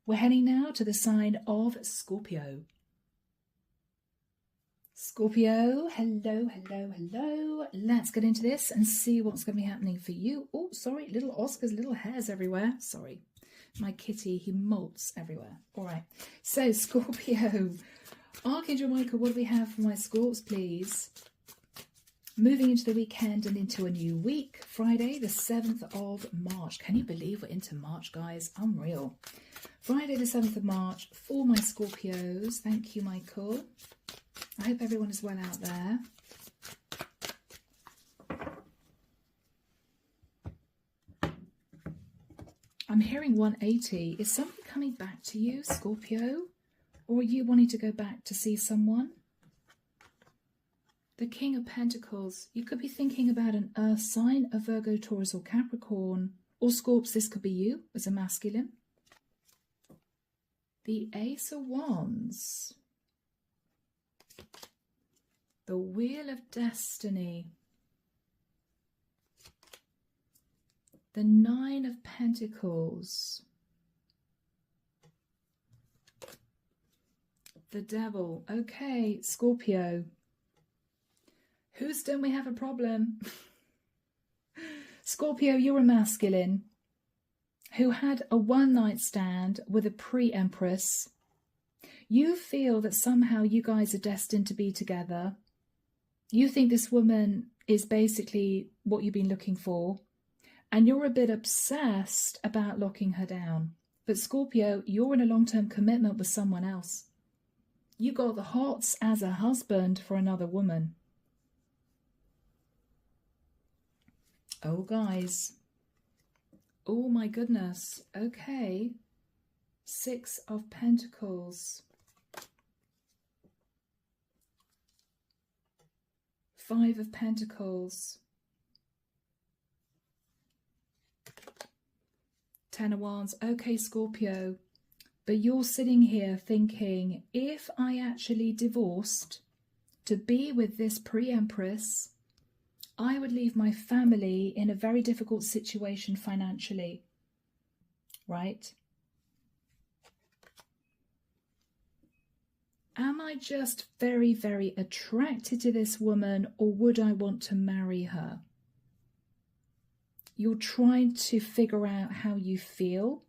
we're heading now to the sign of Scorpio. Scorpio, hello, hello, hello. Let's get into this and see what's going to be happening for you. Oh, sorry, little Oscars, little hairs everywhere. Sorry, my kitty, he molts everywhere. All right, so Scorpio. Archangel Michael, what do we have for my Scorps, please? Moving into the weekend and into a new week. Friday, the 7th of March. Can you believe we're into March, guys? Unreal. Friday, the 7th of March for my Scorpios. Thank you, Michael. I hope everyone is well out there. I'm hearing 180. Is somebody coming back to you, Scorpio? Or are you wanting to go back to see someone? The King of Pentacles. You could be thinking about an earth sign, a Virgo, Taurus or Capricorn. Or Scorps, this could be you as a masculine. The Ace of Wands. The Wheel of Destiny. The 9 of Pentacles. The Devil. Okay, Scorpio. Houston, we have a problem. Scorpio, you're a masculine who had a one-night stand with a pre-empress. You feel that somehow you guys are destined to be together. You think this woman is basically what you've been looking for, and you're a bit obsessed about locking her down. But Scorpio, you're in a long-term commitment with someone else. You got the hots as a husband for another woman. Oh, guys. Oh, my goodness. Okay. 6 of Pentacles. 5 of Pentacles. Ten of Wands. Okay, Scorpio. But you're sitting here thinking, if I actually divorced to be with this pre-empress, I would leave my family in a very difficult situation financially. Right? Am I just very, very attracted to this woman, or would I want to marry her? You're trying to figure out how you feel,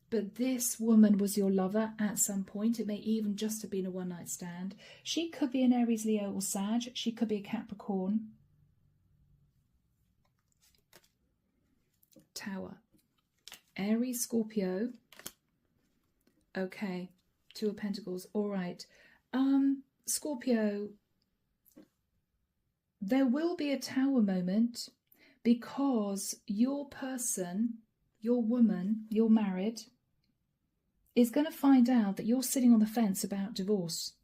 but this woman was your lover at some point. It may even just have been a one-night stand. She could be an Aries, Leo, or Sag. She could be a Capricorn. Tower. Aries, Scorpio. Okay. Two of Pentacles. All right. Scorpio, there will be a Tower moment because your person, your woman, you're married, is going to find out that you're sitting on the fence about divorce.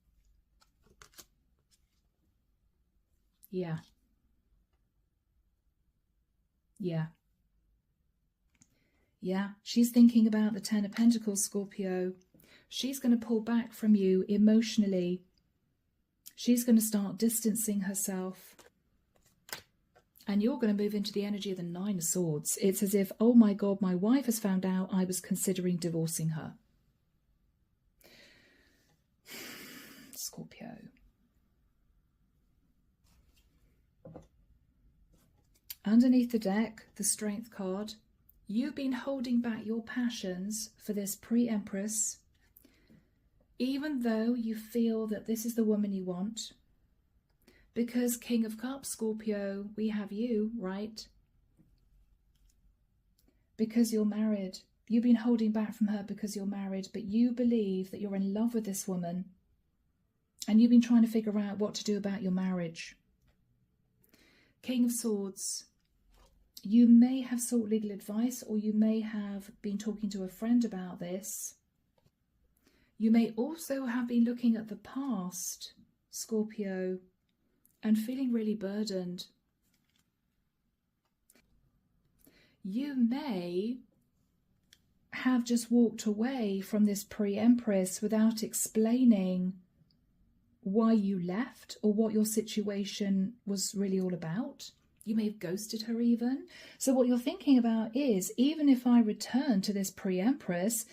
Yeah. Yeah. Yeah. She's thinking about the Ten of Pentacles, Scorpio. She's going to pull back from you emotionally. She's going to start distancing herself. And you're going to move into the energy of the Nine of Swords. It's as if, oh my God, my wife has found out I was considering divorcing her. Scorpio. Underneath the deck, the Strength card. You've been holding back your passions for this pre-empress, even though you feel that this is the woman you want. Because King of Cups, Scorpio, we have you, right? Because you're married. You've been holding back from her because you're married, but you believe that you're in love with this woman. And you've been trying to figure out what to do about your marriage. King of Swords. You may have sought legal advice, or you may have been talking to a friend about this. You may also have been looking at the past, Scorpio, and feeling really burdened. You may have just walked away from this pre-empress without explaining why you left or what your situation was really all about. You may have ghosted her even. So what you're thinking about is, even if I return to this pre-empress,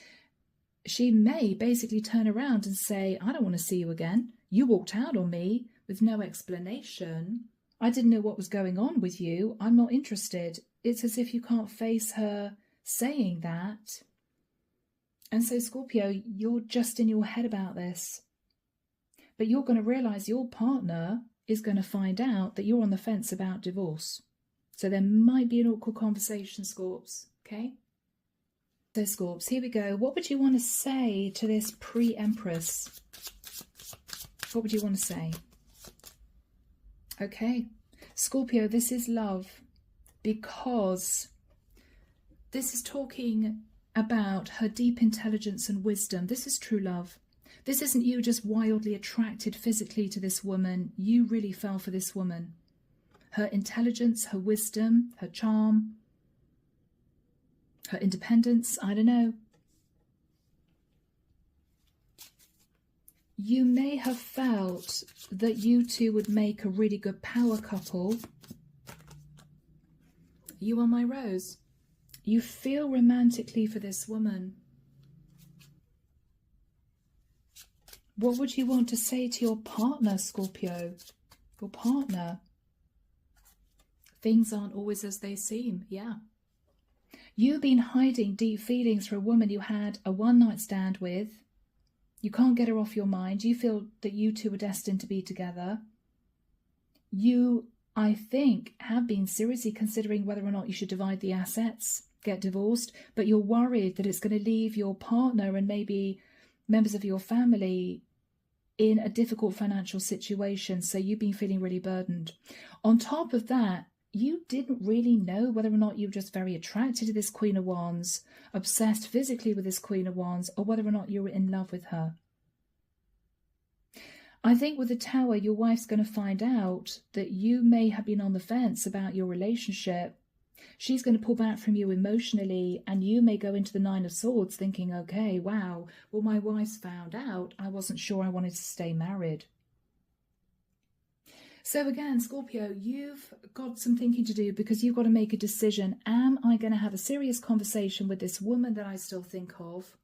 she may basically turn around and say, I don't want to see you again. You walked out on me with no explanation. I didn't know what was going on with you. I'm not interested. It's as if you can't face her saying that. And so, Scorpio, you're just in your head about this. But you're going to realize your partner is going to find out that you're on the fence about divorce. So there might be an awkward conversation, Scorps. Okay? So, Scorps, here we go. What would you want to say to this pre-empress? What would you want to say? Okay. Scorpio, this is love, because this is talking about her deep intelligence and wisdom. This is true love. This isn't you just wildly attracted physically to this woman. You really fell for this woman. Her intelligence, her wisdom, her charm, her independence, I don't know. You may have felt that you two would make a really good power couple. You are my rose. You feel romantically for this woman. What would you want to say to your partner, Scorpio? Your partner. Things aren't always as they seem, yeah. You've been hiding deep feelings for a woman you had a one-night stand with. You can't get her off your mind. You feel that you two are destined to be together. You, I think, have been seriously considering whether or not you should divide the assets, get divorced, but you're worried that it's going to leave your partner and maybe members of your family in a difficult financial situation, so you've been feeling really burdened. On top of that, you didn't really know whether or not you were just very attracted to this Queen of Wands, obsessed physically with this Queen of Wands, or whether or not you were in love with her. I think with the Tower, your wife's going to find out that you may have been on the fence about your relationship, She's going to pull back from you emotionally, and you may go into the Nine of Swords thinking, okay, wow, well, my wife's found out. I wasn't sure I wanted to stay married. So again, Scorpio, you've got some thinking to do, because you've got to make a decision. Am I going to have a serious conversation with this woman that I still think of?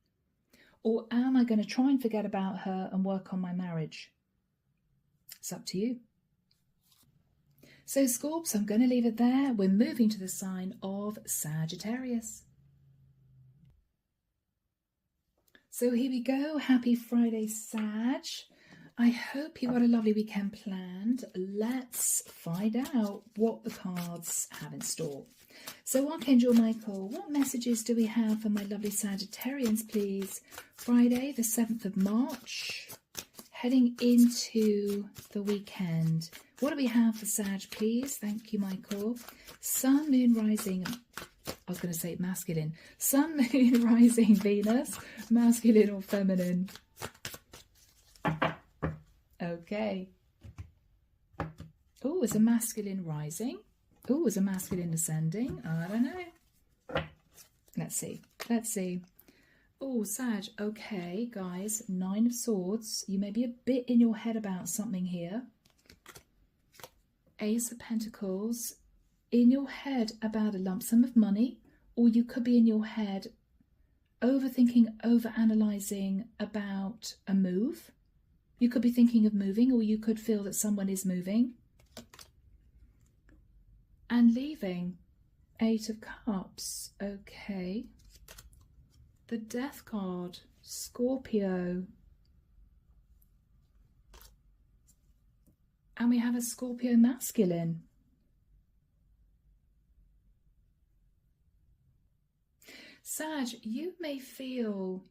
Or am I going to try and forget about her and work on my marriage? It's up to you. So Scorps, I'm going to leave it there. We're moving to the sign of Sagittarius. So here we go. Happy Friday, Sag. I hope you got a lovely weekend planned. Let's find out what the cards have in store. So Archangel Michael, what messages do we have for my lovely Sagittarians, please? Friday, the 7th of March, heading into the weekend. What do we have for Sag, please? Thank you, Michael. Sun, Moon, Rising. I was going to say masculine. Sun, Moon, Rising, Venus. Masculine or feminine? Okay. Oh, it's a masculine rising. Oh, it's a masculine ascending. I don't know. Let's see. Let's see. Oh, Sag. Okay, guys. Nine of Swords. You may be a bit in your head about something here. Ace of Pentacles. In your head about a lump sum of money. Or you could be in your head overthinking, overanalyzing about a move. You could be thinking of moving, or you could feel that someone is moving. And leaving. 8 of Cups. Okay. The Death card. Scorpio. And we have a Scorpio masculine. Sag, you may feel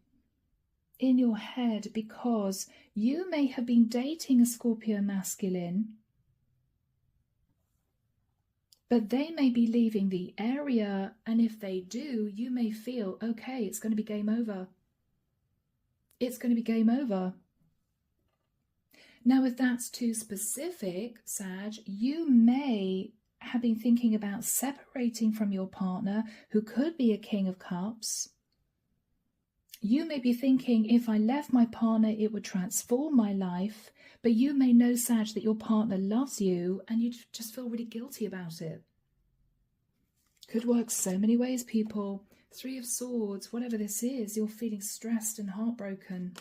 in your head because you may have been dating a Scorpio masculine, but they may be leaving the area, and if they do, you may feel, okay, it's going to be game over. It's going to be game over. Now, if that's too specific, Sag, you may have been thinking about separating from your partner, who could be a King of Cups. You may be thinking, if I left my partner, it would transform my life. But you may know, Sag, that your partner loves you and you just feel really guilty about it. Could work so many ways, people. 3 of Swords, whatever this is, you're feeling stressed and heartbroken.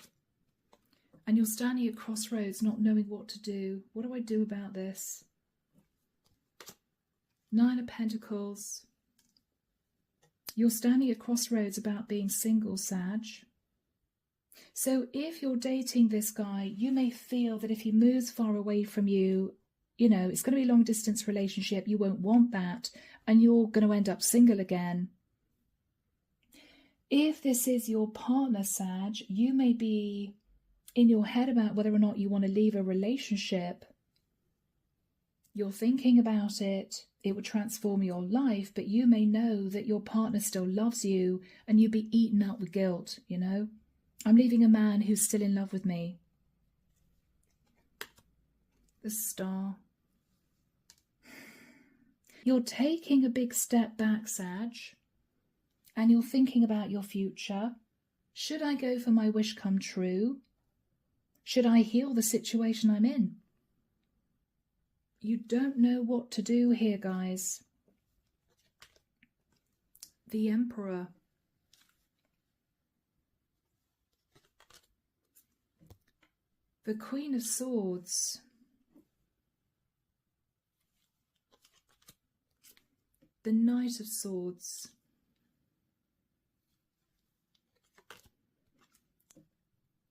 And you're standing at crossroads, not knowing what to do. What do I do about this? 9 of Pentacles. You're standing at crossroads about being single, Sag. So if you're dating this guy, you may feel that if he moves far away from you, you know, it's going to be a long distance relationship. You won't want that. And you're going to end up single again. If this is your partner, Sag, you may be in your head about whether or not you want to leave a relationship. You're thinking about it. It would transform your life, but you may know that your partner still loves you and you'd be eaten up with guilt, you know. I'm leaving a man who's still in love with me. The Star. You're taking a big step back, Sag, and you're thinking about your future. Should I go for my wish come true? Should I heal the situation I'm in? You don't know what to do here, guys. The Emperor. The Queen of Swords. The Knight of Swords.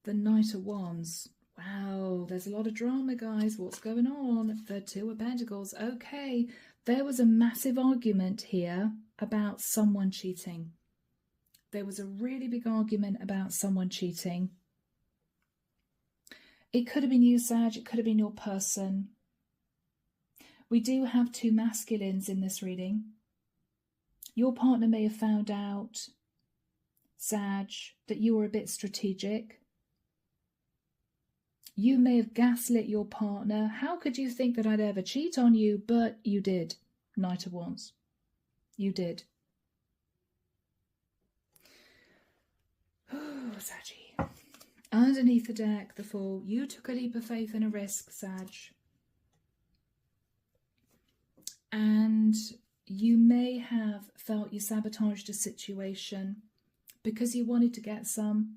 The Knight of Wands. Wow, there's a lot of drama, guys. What's going on? The 2 of Pentacles. Okay, there was a massive argument here about someone cheating. There was a really big argument about someone cheating. It could have been you, Sag. It could have been your person. We do have 2 masculines in this reading. Your partner may have found out, Sag, that you were a bit strategic. You may have gaslit your partner. How could you think that I'd ever cheat on you? But you did. Knight of Wands. You did. Oh, Saggy. Underneath the deck, the Fool. You took a leap of faith and a risk, Sag. And you may have felt you sabotaged a situation because you wanted to get some.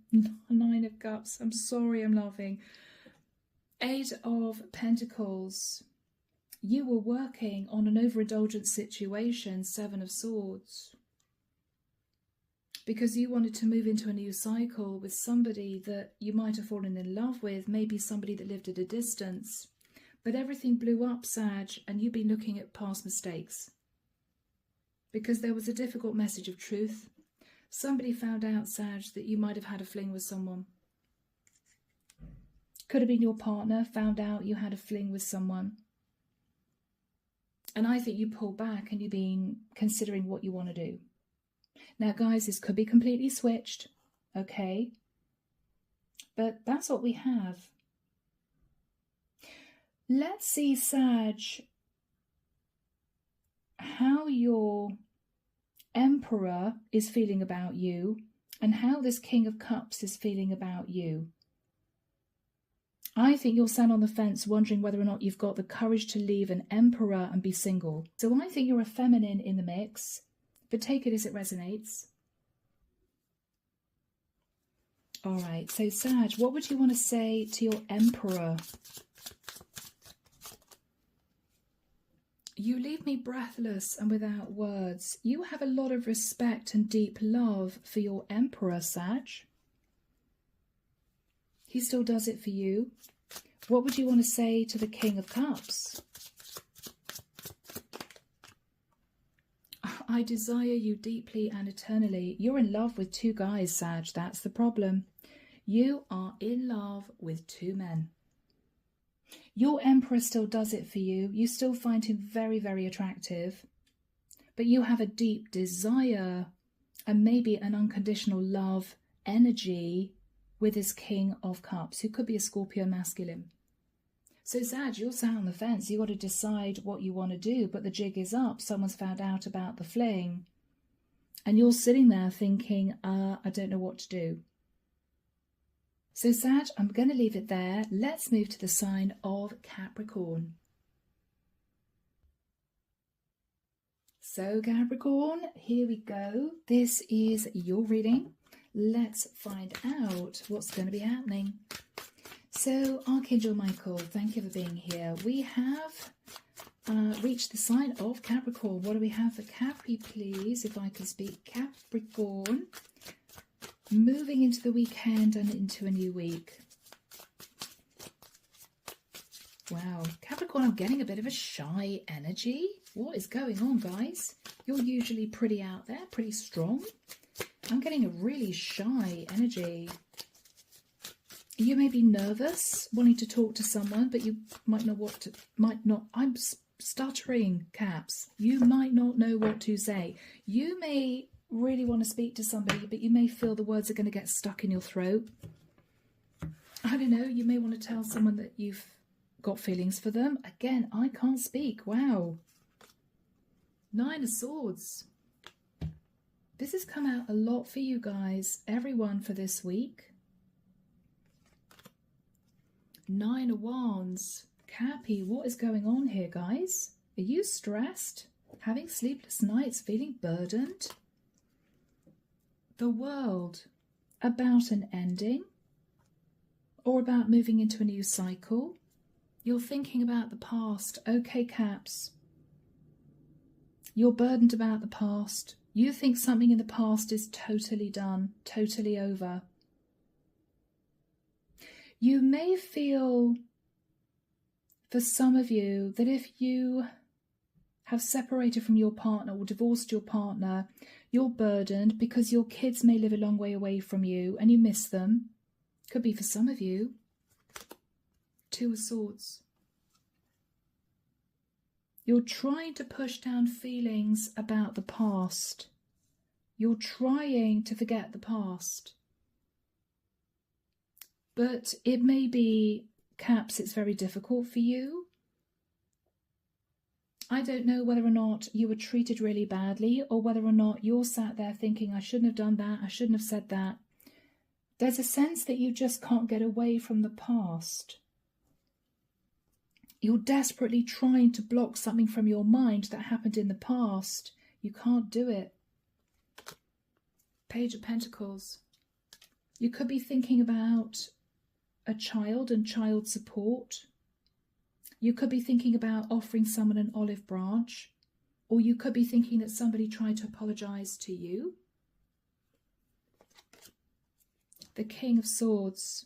9 of Cups. I'm sorry, I'm laughing. 8 of Pentacles. You were working on an overindulgent situation. 7 of Swords. Because you wanted to move into a new cycle with somebody that you might have fallen in love with, maybe somebody that lived at a distance. But everything blew up, Sag, and you've been looking at past mistakes. Because there was a difficult message of truth. Somebody found out, Sag, that you might have had a fling with someone. Could have been your partner, found out you had a fling with someone. And I think you pulled back and you've been considering what you want to do. Now, guys, this could be completely switched, okay? But that's what we have. Let's see, Sag, how your Emperor is feeling about you and how this King of Cups is feeling about you. I think you'll stand on the fence wondering whether or not you've got the courage to leave an Emperor and be single. So I think you're a feminine in the mix, but take it as it resonates. All right, so Sag, what would you want to say to your Emperor? You leave me breathless and without words. You have a lot of respect and deep love for your Emperor, Sag. He still does it for you. What would you want to say to the King of Cups? I desire you deeply and eternally. You're in love with 2 guys, Sag. That's the problem. You are in love with 2 men. Your Emperor still does it for you. You still find him very, very attractive. But you have a deep desire and maybe an unconditional love energy with this King of Cups, who could be a Scorpio masculine. So, Sag, you're sat on the fence. You've got to decide what you want to do, but the jig is up. Someone's found out about the fling. And you're sitting there thinking, I don't know what to do. So, Sag, I'm going to leave it there. Let's move to the sign of Capricorn. So, Capricorn, here we go. This is your reading. Let's find out what's going to be happening. So, Archangel Michael, thank you for being here. We have reached the sign of Capricorn. What do we have for Capri, please? If I can speak. Capricorn. Moving into the weekend and into a new week. Wow. Capricorn, I'm getting a bit of a shy energy. What is going on, guys? You're usually pretty out there, pretty strong. I'm getting a really shy energy. You may be nervous, wanting to talk to someone, but you might not, I'm stuttering, Caps. You might not know what to say. You may really want to speak to somebody, but you may feel the words are going to get stuck in your throat. I don't know, you may want to tell someone that you've got feelings for them. Again, I can't speak. Wow. 9 of Swords. This has come out a lot for you guys, everyone, for this week. 9 of Wands. Cappy, what is going on here, guys? Are you stressed? Having sleepless nights, feeling burdened? The World. About an ending? Or about moving into a new cycle? You're thinking about the past. Okay, Caps. You're burdened about the past. You think something in the past is totally done, totally over. You may feel, for some of you, that if you have separated from your partner or divorced your partner, you're burdened because your kids may live a long way away from you and you miss them. Could be for some of you. 2 of Swords. You're trying to push down feelings about the past. You're trying to forget the past. But it may be, Caps, it's very difficult for you. I don't know whether or not you were treated really badly, or whether or not you're sat there thinking, I shouldn't have done that, I shouldn't have said that. There's a sense that you just can't get away from the past. You're desperately trying to block something from your mind that happened in the past. You can't do it. Page of Pentacles. You could be thinking about a child and child support. You could be thinking about offering someone an olive branch. Or you could be thinking that somebody tried to apologize to you. The King of Swords.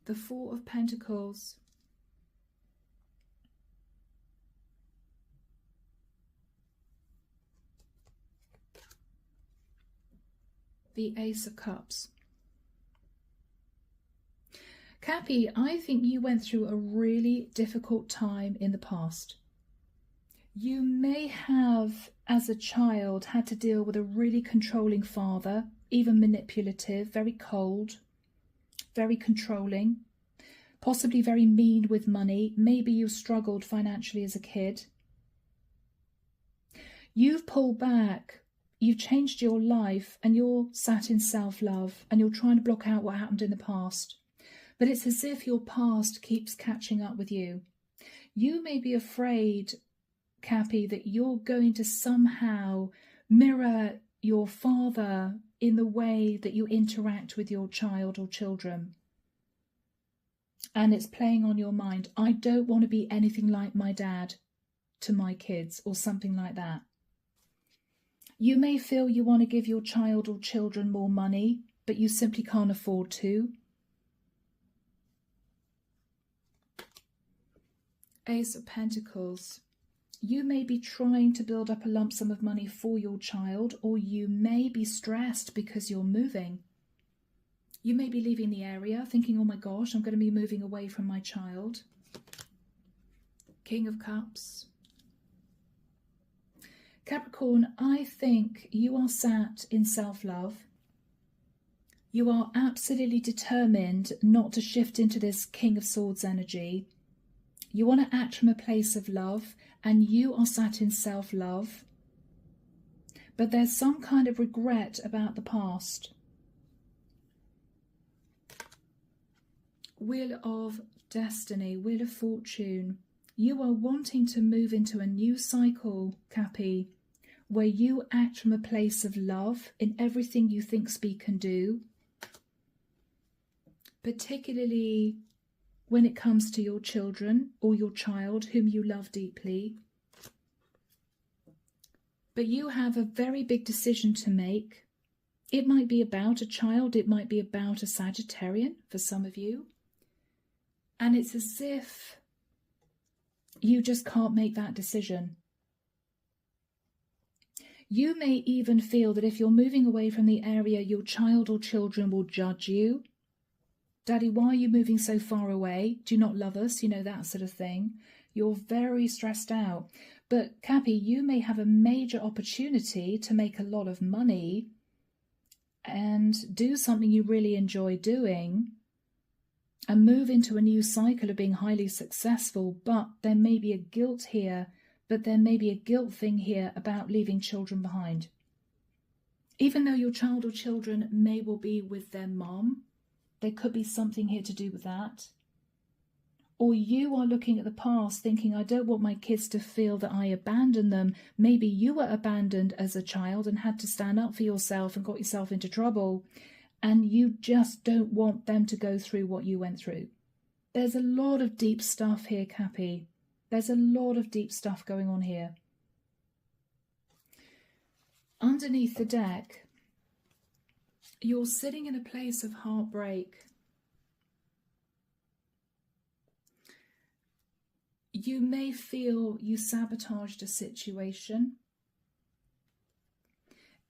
The Four of Pentacles. The Ace of Cups. Cappy, I think you went through a really difficult time in the past. You may have, as a child, had to deal with a really controlling father, even manipulative, very cold, very controlling, possibly very mean with money. Maybe you struggled financially as a kid. You've pulled back, you've changed your life, and you're sat in self-love, and you're trying to block out what happened in the past. But it's as if your past keeps catching up with you. You may be afraid, Cappy, that you're going to somehow mirror your father in the way that you interact with your child or children. And it's playing on your mind. I don't want to be anything like my dad to my kids, or something like that. You may feel you want to give your child or children more money, but you simply can't afford to. Ace of Pentacles. You may be trying to build up a lump sum of money for your child, or you may be stressed because you're moving. You may be leaving the area thinking, oh my gosh, I'm going to be moving away from my child. King of Cups. Capricorn, I think you are sat in self-love. You are absolutely determined not to shift into this King of Swords energy. You want to act from a place of love, and you are sat in self-love. But there's some kind of regret about the past. Wheel of Destiny, Wheel of Fortune. You are wanting to move into a new cycle, Cappy, where you act from a place of love in everything you think, speak and do. Particularly when it comes to your children or your child whom you love deeply. But you have a very big decision to make. It might be about a child, it might be about a Sagittarian for some of you. And it's as if you just can't make that decision. You may even feel that if you're moving away from the area, your child or children will judge you. Daddy, why are you moving so far away? Do you not love us? You know, that sort of thing. You're very stressed out. But Cappy, you may have a major opportunity to make a lot of money and do something you really enjoy doing and move into a new cycle of being highly successful. But there may be a guilt here, but there may be a guilt thing here about leaving children behind. Even though your child or children may well be with their mom, there could be something here to do with that. Or you are looking at the past thinking, I don't want my kids to feel that I abandoned them. Maybe you were abandoned as a child and had to stand up for yourself and got yourself into trouble. And you just don't want them to go through what you went through. There's a lot of deep stuff here, Cappy. There's a lot of deep stuff going on here. Underneath the deck, you're sitting in a place of heartbreak. You may feel you sabotaged a situation.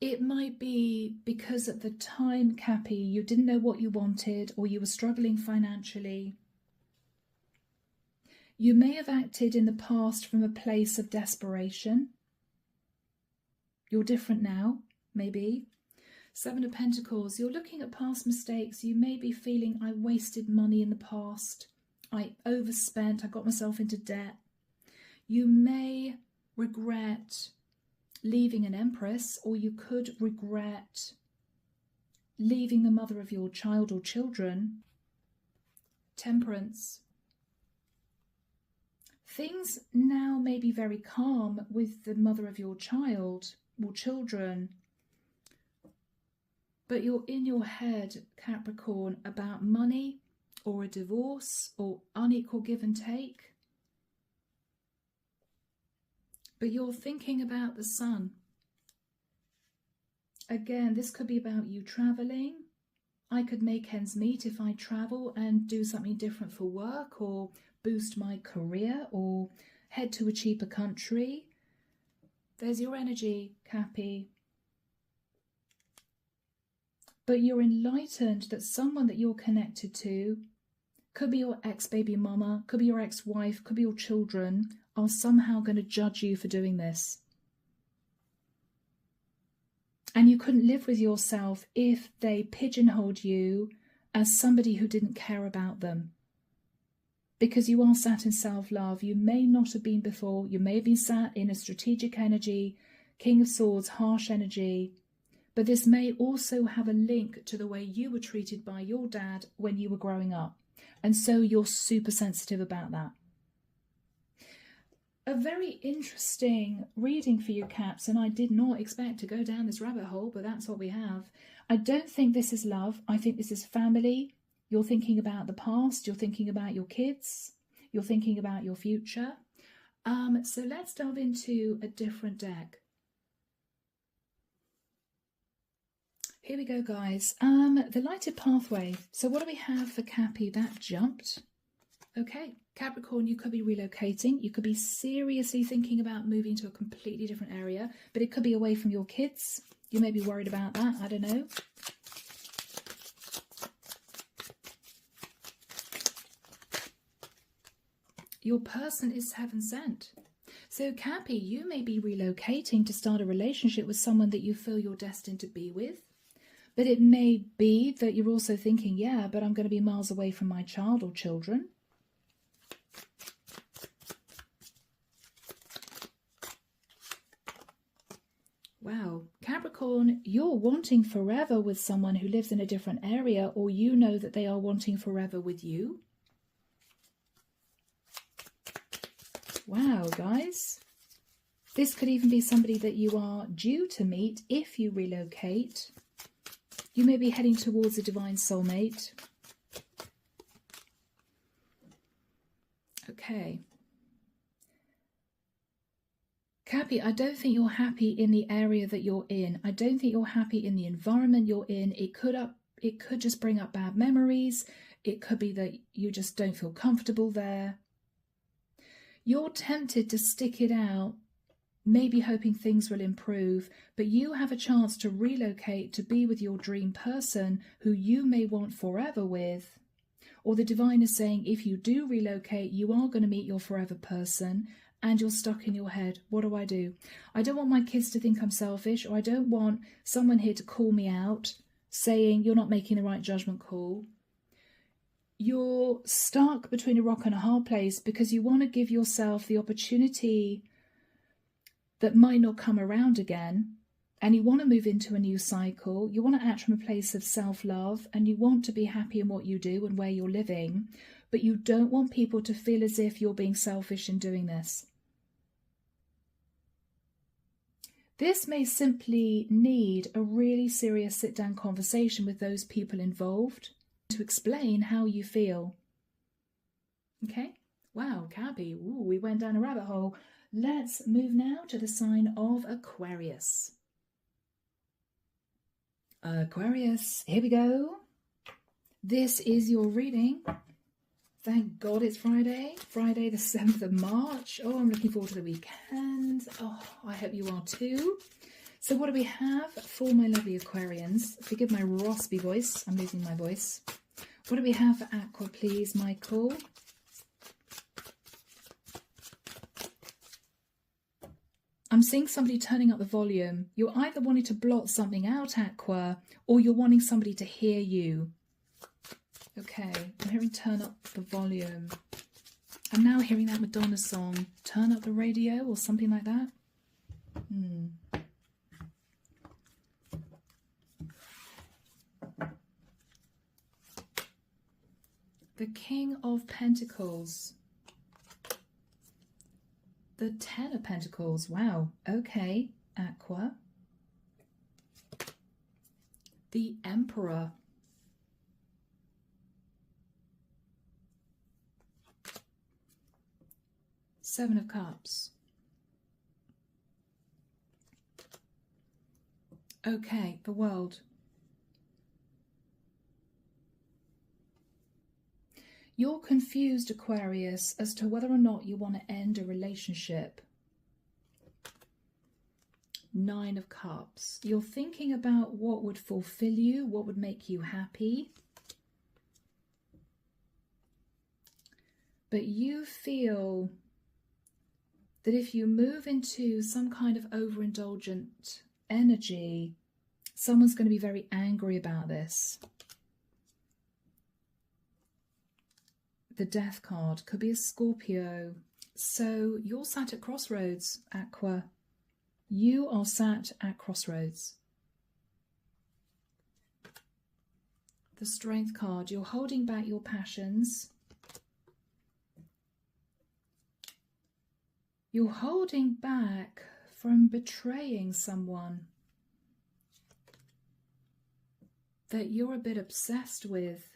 It might be because at the time, Cappy, you didn't know what you wanted, or you were struggling financially. You may have acted in the past from a place of desperation. You're different now, maybe. Seven of Pentacles, you're looking at past mistakes. You may be feeling, I wasted money in the past. I overspent. I got myself into debt. You may regret leaving an Empress, or you could regret leaving the mother of your child or children. Temperance. Things now may be very calm with the mother of your child or children, but you're in your head, Capricorn, about money or a divorce or unequal give and take. But you're thinking about the Sun. Again, this could be about you traveling. I could make ends meet if I travel and do something different for work, or boost my career, or head to a cheaper country. There's your energy, Cappy. But you're enlightened that someone that you're connected to, could be your ex-baby mama, could be your ex-wife, could be your children, are somehow going to judge you for doing this. And you couldn't live with yourself if they pigeonholed you as somebody who didn't care about them. Because you are sat in self-love. You may not have been before. You may have been sat in a strategic energy, King of Swords, harsh energy. But this may also have a link to the way you were treated by your dad when you were growing up. And so you're super sensitive about that. A very interesting reading for you, Caps, and I did not expect to go down this rabbit hole, but that's what we have. I don't think this is love. I think this is family. You're thinking about the past. You're thinking about your kids. You're thinking about your future. So let's delve into a different deck. Here we go, guys. The lighted pathway. So what do we have for Cappy? That jumped. Okay, Capricorn, you could be relocating. You could be seriously thinking about moving to a completely different area, but it could be away from your kids. You may be worried about that. I don't know. Your person is heaven sent. So Cappy, you may be relocating to start a relationship with someone that you feel you're destined to be with. But it may be that you're also thinking, yeah, but I'm going to be miles away from my child or children. Wow, Capricorn, you're wanting forever with someone who lives in a different area, or you know that they are wanting forever with you. Wow, guys. This could even be somebody that you are due to meet if you relocate. You may be heading towards a divine soulmate. Okay. Cappy, I don't think you're happy in the area that you're in. I don't think you're happy in the environment you're in. It could just bring up bad memories. It could be that you just don't feel comfortable there. You're tempted to stick it out, maybe hoping things will improve, but you have a chance to relocate to be with your dream person who you may want forever with. Or the divine is saying, if you do relocate, you are going to meet your forever person, and you're stuck in your head. What do? I don't want my kids to think I'm selfish, or I don't want someone here to call me out saying you're not making the right judgment call. You're stuck between a rock and a hard place because you want to give yourself the opportunity that might not come around again, and you want to move into a new cycle. You want to act from a place of self-love, and you want to be happy in what you do and where you're living, but you don't want people to feel as if you're being selfish in doing this. This may simply need a really serious sit-down conversation with those people involved to explain how you feel. Okay? Wow, Cappy. Ooh, we went down a rabbit hole. Let's move now to the sign of Aquarius. Aquarius, here we go. This is your reading. Thank God it's Friday. Friday the 7th of March. Oh, I'm looking forward to the weekend. Oh, I hope you are too. So what do we have for my lovely Aquarians? Forgive my raspy voice. I'm losing my voice. What do we have for Aqua, please, Michael? I'm seeing somebody turning up the volume. You're either wanting to blot something out, Aqua, or you're wanting somebody to hear you. Okay, I'm hearing turn up the volume. I'm now hearing that Madonna song, Turn Up the Radio, or something like that. The King of Pentacles. The Ten of Pentacles. Wow. Okay, Aqua. The Emperor. Seven of Cups. Okay, the World. You're confused, Aquarius, as to whether or not you want to end a relationship. Nine of Cups. You're thinking about what would fulfill you, what would make you happy. But you feel that if you move into some kind of overindulgent energy, someone's going to be very angry about this. The Death card could be a Scorpio. So you're sat at crossroads, Aqua. You are sat at crossroads. The Strength card. You're holding back your passions. You're holding back from betraying someone that you're a bit obsessed with.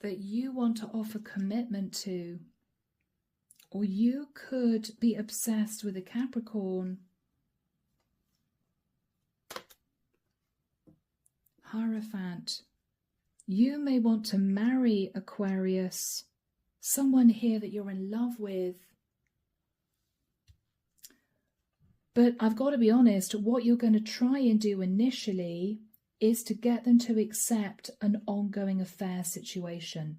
That you want to offer commitment to. Or you could be obsessed with a Capricorn. Hierophant. You may want to marry, Aquarius, someone here that you're in love with. But I've got to be honest, what you're going to try and do initially is to get them to accept an ongoing affair situation.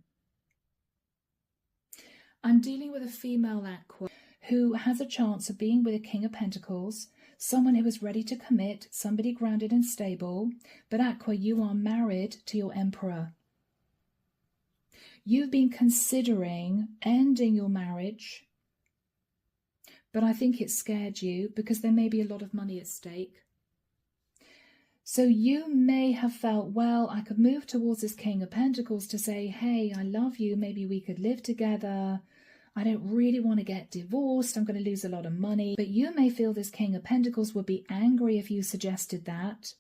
I'm dealing with a female Aqua who has a chance of being with a King of Pentacles, someone who is ready to commit, somebody grounded and stable. But Aqua, you are married to your Emperor. You've been considering ending your marriage, but I think it scared you because there may be a lot of money at stake. So you may have felt, well, I could move towards this King of Pentacles to say, hey, I love you, maybe we could live together. I don't really want to get divorced, I'm going to lose a lot of money. But you may feel this King of Pentacles would be angry if you suggested that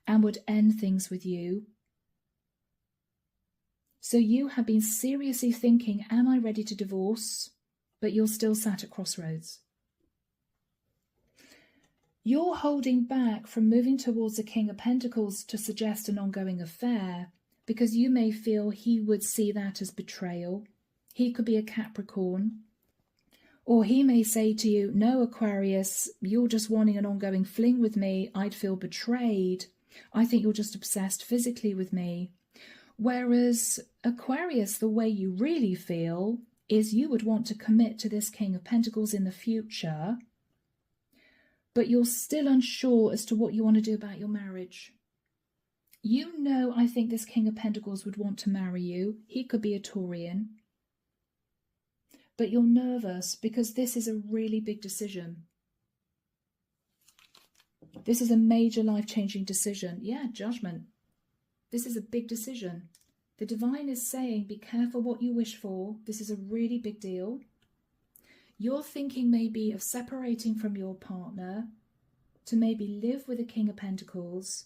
and would end things with you. So you have been seriously thinking, am I ready to divorce? But you're still sat at crossroads. You're holding back from moving towards the King of Pentacles to suggest an ongoing affair because you may feel he would see that as betrayal. He could be a Capricorn. Or he may say to you, no, Aquarius, you're just wanting an ongoing fling with me. I'd feel betrayed. I think you're just obsessed physically with me. Whereas Aquarius, the way you really feel is you would want to commit to this King of Pentacles in the future, but you're still unsure as to what you want to do about your marriage. You know, I think this King of Pentacles would want to marry you. He could be a Taurian. But you're nervous because this is a really big decision. This is a major life-changing decision. Yeah, judgment. This is a big decision. The divine is saying, be careful what you wish for. This is a really big deal. You're thinking maybe of separating from your partner to maybe live with a King of Pentacles.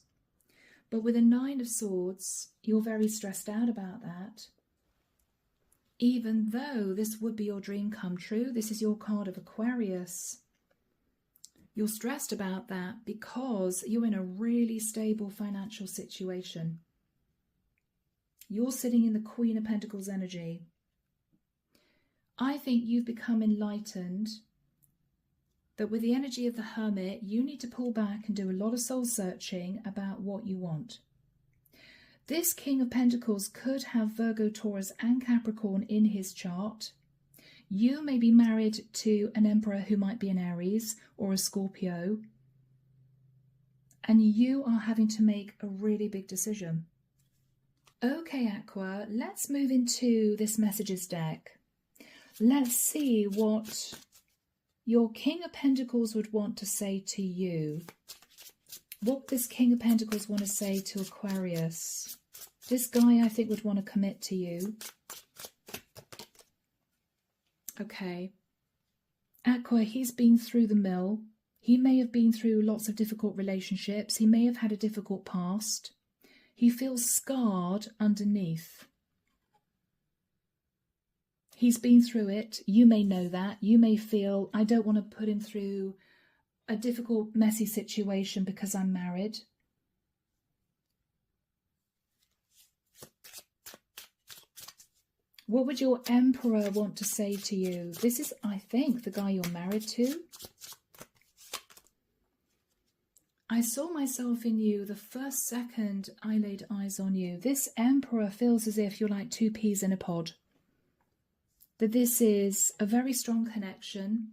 But with a Nine of Swords, you're very stressed out about that. Even though this would be your dream come true, this is your card of Aquarius. You're stressed about that because you're in a really stable financial situation. You're sitting in the Queen of Pentacles energy. I think you've become enlightened that with the energy of the Hermit, you need to pull back and do a lot of soul searching about what you want. This King of Pentacles could have Virgo, Taurus and Capricorn in his chart. You may be married to an Emperor who might be an Aries or a Scorpio. And you are having to make a really big decision. Okay, Aqua, let's move into this messages deck. Let's see what your King of Pentacles would want to say to you. What would this King of Pentacles want to say to Aquarius? This guy, I think, would want to commit to you. Okay. Aqua, he's been through the mill. He may have been through lots of difficult relationships. He may have had a difficult past. He feels scarred underneath. He's been through it. You may know that. You may feel, I don't want to put him through a difficult, messy situation because I'm married. What would your Emperor want to say to you? This is, I think, the guy you're married to. I saw myself in you the first second I laid eyes on you. This Emperor feels as if you're like two peas in a pod. That this is a very strong connection.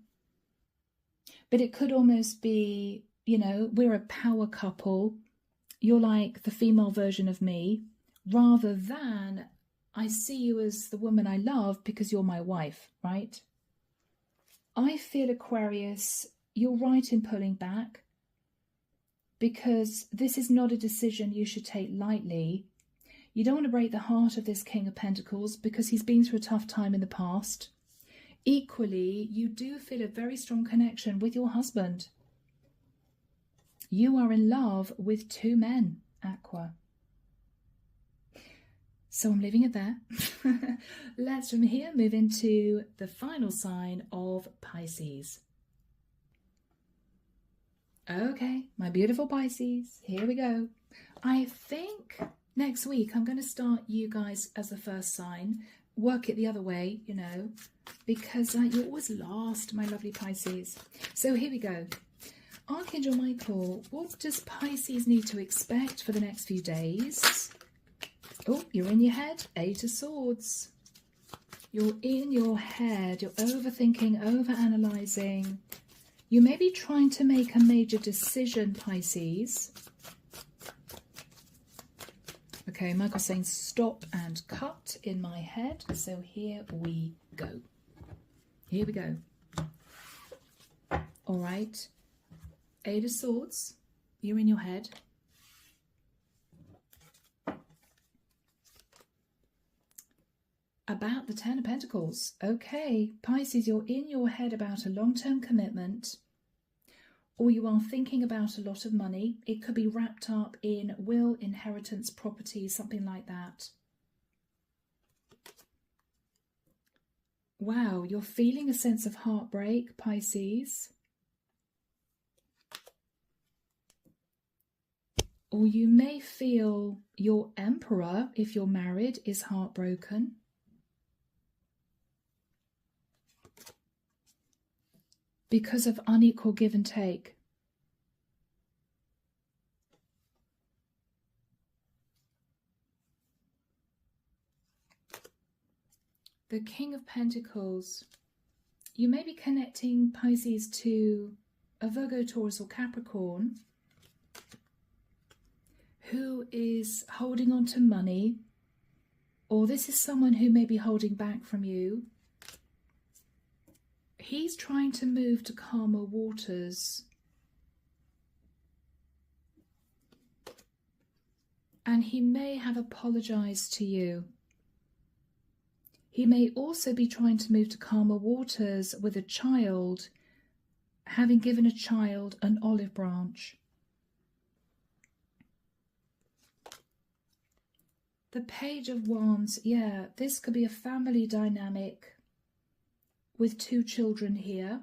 But it could almost be, you know, we're a power couple. You're like the female version of me. Rather than, I see you as the woman I love because you're my wife, right? I feel, Aquarius, you're right in pulling back. Because this is not a decision you should take lightly. You don't want to break the heart of this King of Pentacles because he's been through a tough time in the past. Equally, you do feel a very strong connection with your husband. You are in love with two men, Aqua. So I'm leaving it there. Let's from here move into the final sign of Pisces. Okay, my beautiful Pisces, here we go. I think next week I'm going to start you guys as the first sign, work it the other way, you know, because you're always last, my lovely Pisces. So here we go. Archangel Michael, what does Pisces need to expect for the next few days? Oh, you're in your head, Eight of Swords. You're in your head, you're overthinking, overanalyzing. You may be trying to make a major decision, Pisces. Okay, Michael's saying stop and cut in my head. So here we go. Here we go. All right. Eight of Swords. You're in your head. About the Ten of Pentacles. Okay, Pisces, you're in your head about a long-term commitment, or you are thinking about a lot of money. It could be wrapped up in will, inheritance, property, something like that. Wow, you're feeling a sense of heartbreak, Pisces. Or you may feel your Emperor, if you're married, is heartbroken. Because of unequal give and take. The King of Pentacles. You may be connecting, Pisces, to a Virgo, Taurus or Capricorn who is holding on to money, or this is someone who may be holding back from you. He's trying to move to calmer waters. And he may have apologized to you. He may also be trying to move to calmer waters with a child, having given a child an olive branch. The Page of Wands, yeah, this could be a family dynamic with two children here.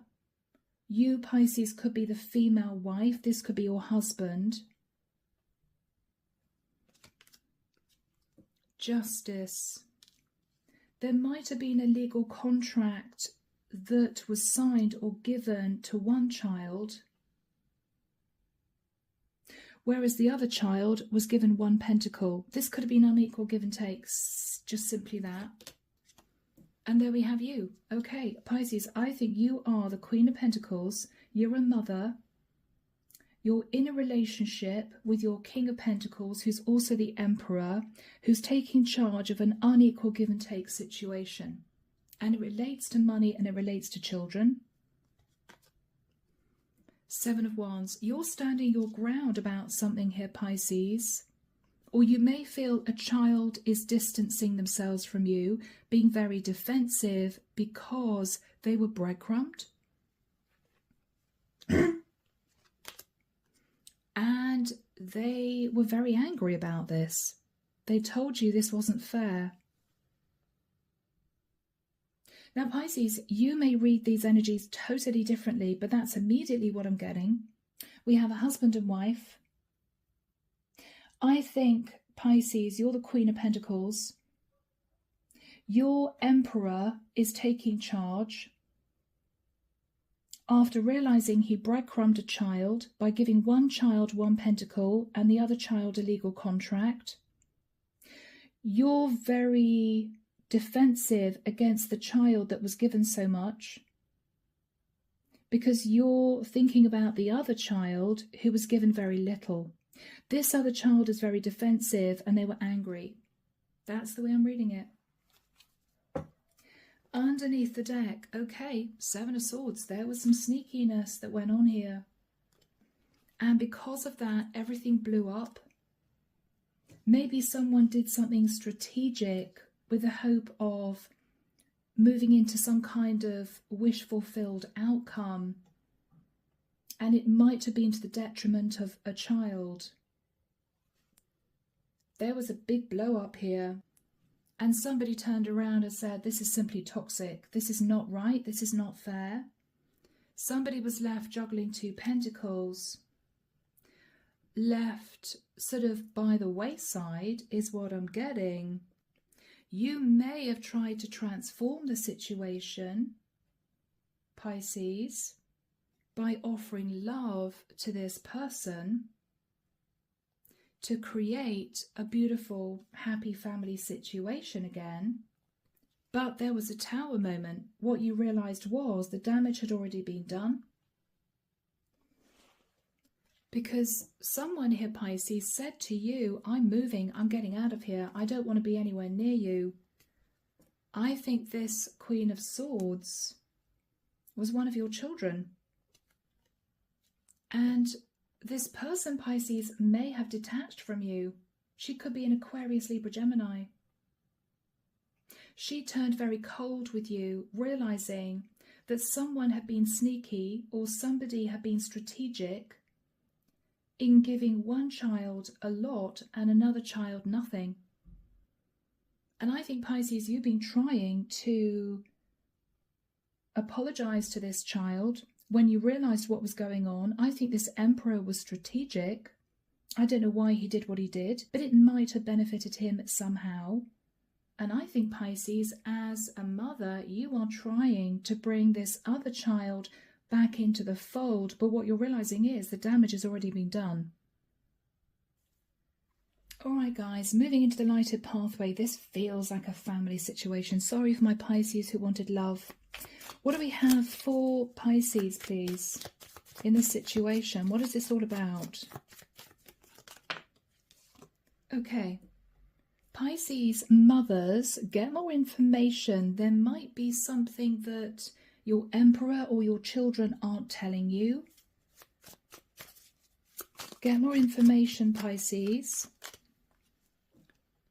You, Pisces, could be the female wife. This could be your husband. Justice. There might have been a legal contract that was signed or given to one child whereas the other child was given 1 pentacle. This could have been unequal give and takes, just simply that. And there we have you. Okay, Pisces, I think you are the Queen of Pentacles. You're a mother. You're in a relationship with your King of Pentacles, who's also the Emperor, who's taking charge of an unequal give and take situation. And it relates to money and it relates to children. 7 of Wands. You're standing your ground about something here, Pisces. Or you may feel a child is distancing themselves from you, being very defensive because they were breadcrumbed. And they were very angry about this. They told you this wasn't fair. Now, Pisces, you may read these energies totally differently, but that's immediately what I'm getting. We have a husband and wife. I think, Pisces, you're the Queen of Pentacles. Your Emperor is taking charge after realizing he breadcrumbed a child by giving one child 1 pentacle and the other child a legal contract. You're very defensive against the child that was given so much because you're thinking about the other child who was given very little. This other child is very defensive and they were angry. That's the way I'm reading it. Underneath the deck, okay, 7 of Swords. There was some sneakiness that went on here. And because of that, everything blew up. Maybe someone did something strategic with the hope of moving into some kind of wish-fulfilled outcome. And it might have been to the detriment of a child. There was a big blow up here. And somebody turned around and said, this is simply toxic. This is not right. This is not fair. Somebody was left juggling 2 pentacles. Left sort of by the wayside is what I'm getting. You may have tried to transform the situation, Pisces, by offering love to this person to create a beautiful, happy family situation again. But there was a Tower moment. What you realized was the damage had already been done. Because someone here, Pisces, said to you, I'm moving, I'm getting out of here, I don't want to be anywhere near you. I think this Queen of Swords was one of your children. And this person, Pisces, may have detached from you. She could be an Aquarius, Libra, Gemini. She turned very cold with you, realizing that someone had been sneaky or somebody had been strategic in giving one child a lot and another child nothing. And I think, Pisces, you've been trying to apologize to this child. When you realized what was going on, I think this Emperor was strategic. I don't know why he did what he did, but it might have benefited him somehow. And I think, Pisces, as a mother, you are trying to bring this other child back into the fold, but what you're realizing is the damage has already been done. All right, guys, moving into the lighted pathway. This feels like a family situation. Sorry for my Pisces who wanted love. What do we have for Pisces, please, in this situation? What is this all about? Okay. Pisces mothers, get more information. There might be something that your Emperor or your children aren't telling you. Get more information, Pisces.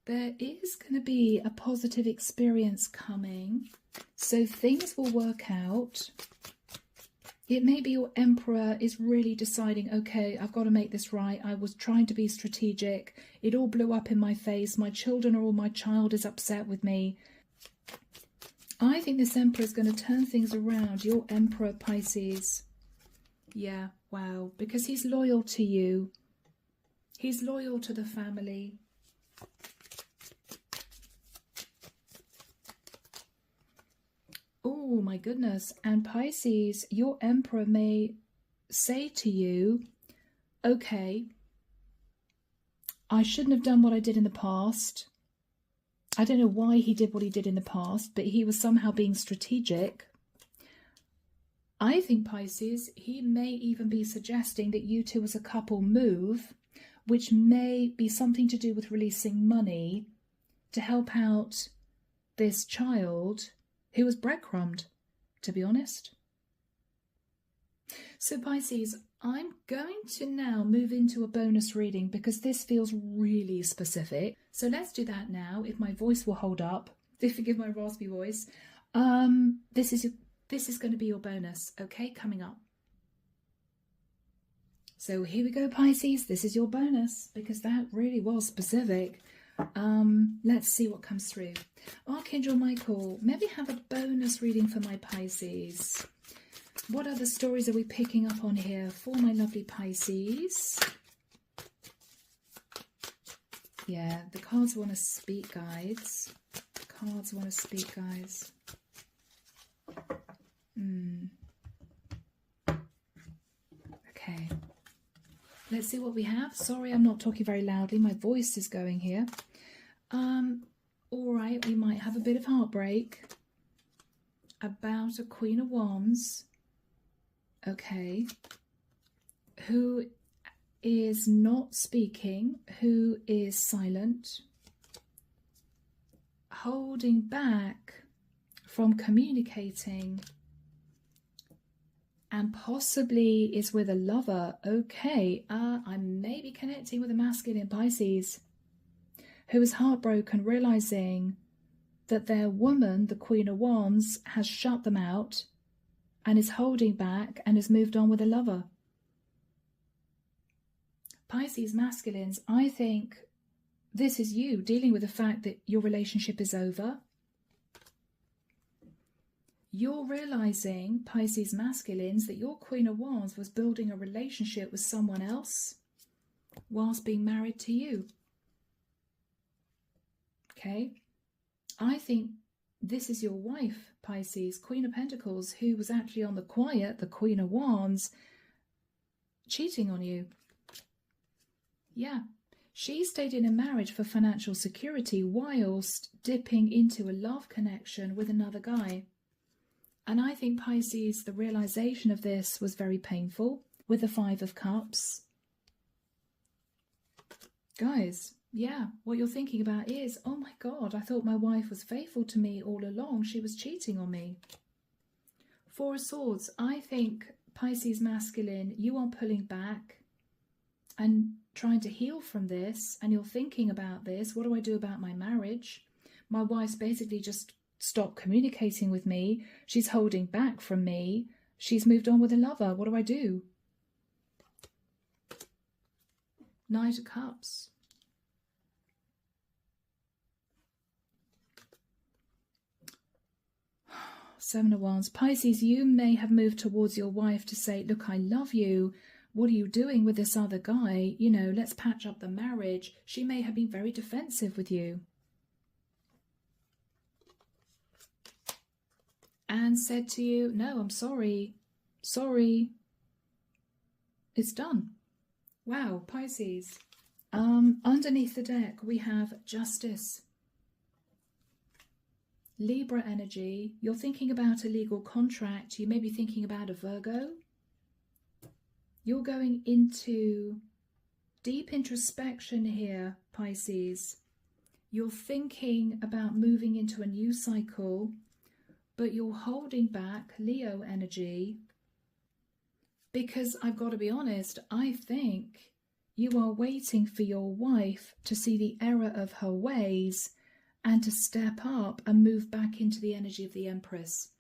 There is going to be a positive experience coming, so things will work out. It may be your Emperor is really deciding, okay, I've got to make this right. I was trying to be strategic. It all blew up in my face. My children or my child is upset with me. I think this Emperor is going to turn things around. Your Emperor, Pisces. Yeah, wow. Because he's loyal to you. He's loyal to the family. Oh my goodness. And Pisces, your Emperor may say to you, okay, I shouldn't have done what I did in the past. I don't know why he did what he did in the past, but he was somehow being strategic. I think, Pisces, he may even be suggesting that you two as a couple move, which may be something to do with releasing money to help out this child who was breadcrumbed, to be honest. So, Pisces, I'm going to now move into a bonus reading because this feels really specific. So let's do that now, if my voice will hold up. Do forgive my raspy voice. This is going to be your bonus, okay, coming up. So here we go, Pisces. This is your bonus because that really was specific. Let's see what comes through. Archangel Michael, maybe have a bonus reading for my Pisces. What other stories are we picking up on here for my lovely Pisces? Yeah, the cards want to speak, guides. The cards want to speak, guys. Okay. Let's see what we have. Sorry, I'm not talking very loudly. My voice is going here. All right, we might have a bit of heartbreak about a Queen of Wands. Okay. Who is not speaking? Who is silent? Holding back from communicating. And possibly is with a lover. Okay, I may be connecting with a masculine Pisces who is heartbroken, realizing that their woman, the Queen of Wands, has shut them out and is holding back and has moved on with a lover. Pisces masculines, I think this is you dealing with the fact that your relationship is over. You're realizing, Pisces masculines, that your Queen of Wands was building a relationship with someone else whilst being married to you. Okay? I think this is your wife, Pisces, Queen of Pentacles, who was actually on the quiet, the Queen of Wands, cheating on you. Yeah. She stayed in a marriage for financial security whilst dipping into a love connection with another guy. And I think, Pisces, the realization of this was very painful with the Five of Cups. Guys, yeah, what you're thinking about is, oh my God, I thought my wife was faithful to me all along. She was cheating on me. Four of Swords, I think, Pisces masculine, you are pulling back and trying to heal from this. And you're thinking about this. What do I do about my marriage? My wife's basically just stopped communicating with me. She's holding back from me. She's moved on with a lover. What do I do? Knight of Cups. Seven of Wands. Pisces, you may have moved towards your wife to say, look, I love you. What are you doing with this other guy? You know, let's patch up the marriage. She may have been very defensive with you. And said to you, no, I'm sorry. Sorry. It's done. Wow, Pisces. Underneath the deck, we have Justice. Libra energy. You're thinking about a legal contract. You may be thinking about a Virgo. You're going into deep introspection here, Pisces. You're thinking about moving into a new cycle, but you're holding back, Leo energy, because I've got to be honest, I think you are waiting for your wife to see the error of her ways and to step up and move back into the energy of the Empress.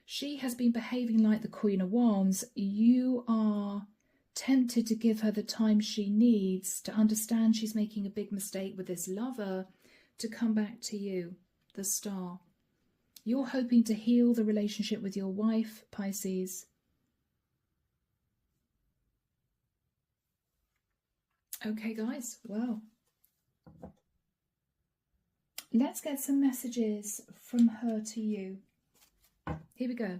She has been behaving like the Queen of Wands. You are tempted to give her the time she needs to understand she's making a big mistake with this lover to come back to you, the Star. You're hoping to heal the relationship with your wife, Pisces. Okay, guys, well, let's get some messages from her to you. Here we go.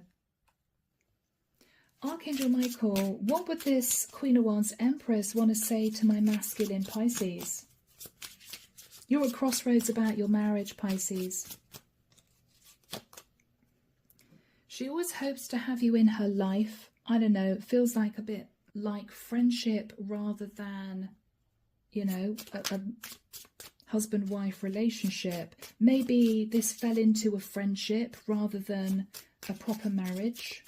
Archangel Michael, what would this Queen of Wands Empress want to say to my masculine Pisces? You're at crossroads about your marriage, Pisces. She always hopes to have you in her life. I don't know, it feels like a bit like friendship rather than, you know, a husband-wife relationship. Maybe this fell into a friendship rather than a proper marriage.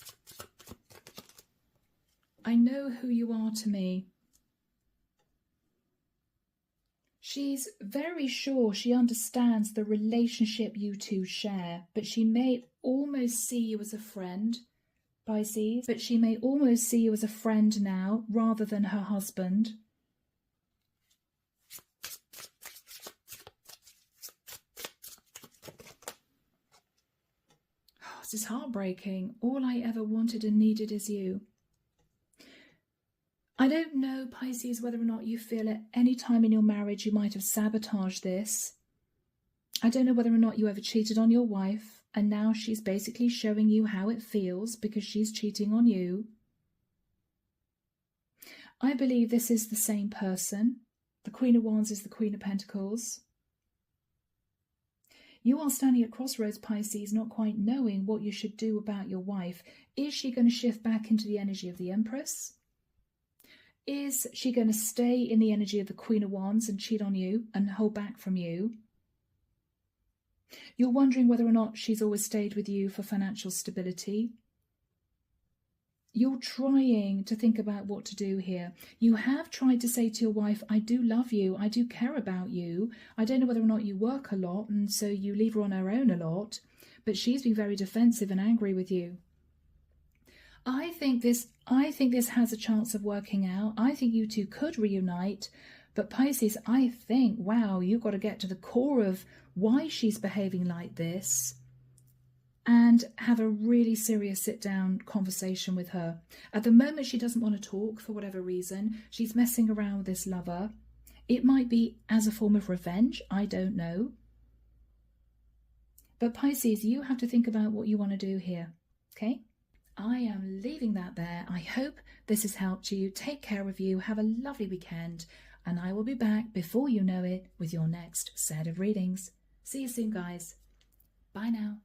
I know who you are to me. She's very sure she understands the relationship you two share, but she may almost see you as a friend, Pisces. But she may almost see you as a friend now rather than her husband. Oh, this is heartbreaking. All I ever wanted and needed is you. I don't know, Pisces, whether or not you feel at any time in your marriage you might have sabotaged this. I don't know whether or not you ever cheated on your wife, and now she's basically showing you how it feels because she's cheating on you. I believe this is the same person. The Queen of Wands is the Queen of Pentacles. You are standing at crossroads, Pisces, not quite knowing what you should do about your wife. Is she going to shift back into the energy of the Empress? Is she going to stay in the energy of the Queen of Wands and cheat on you and hold back from you? You're wondering whether or not she's always stayed with you for financial stability. You're trying to think about what to do here. You have tried to say to your wife, I do love you, I do care about you. I don't know whether or not you work a lot and so you leave her on her own a lot, but she's been very defensive and angry with you. I think this has a chance of working out. I think you two could reunite, but Pisces, I think, wow, you've got to get to the core of why she's behaving like this and have a really serious sit-down conversation with her. At the moment, she doesn't want to talk for whatever reason. She's messing around with this lover. It might be as a form of revenge. I don't know. But Pisces, you have to think about what you want to do here, okay? I am leaving that there. I hope this has helped you. Take care of you. Have a lovely weekend. And I will be back before you know it with your next set of readings. See you soon, guys. Bye now.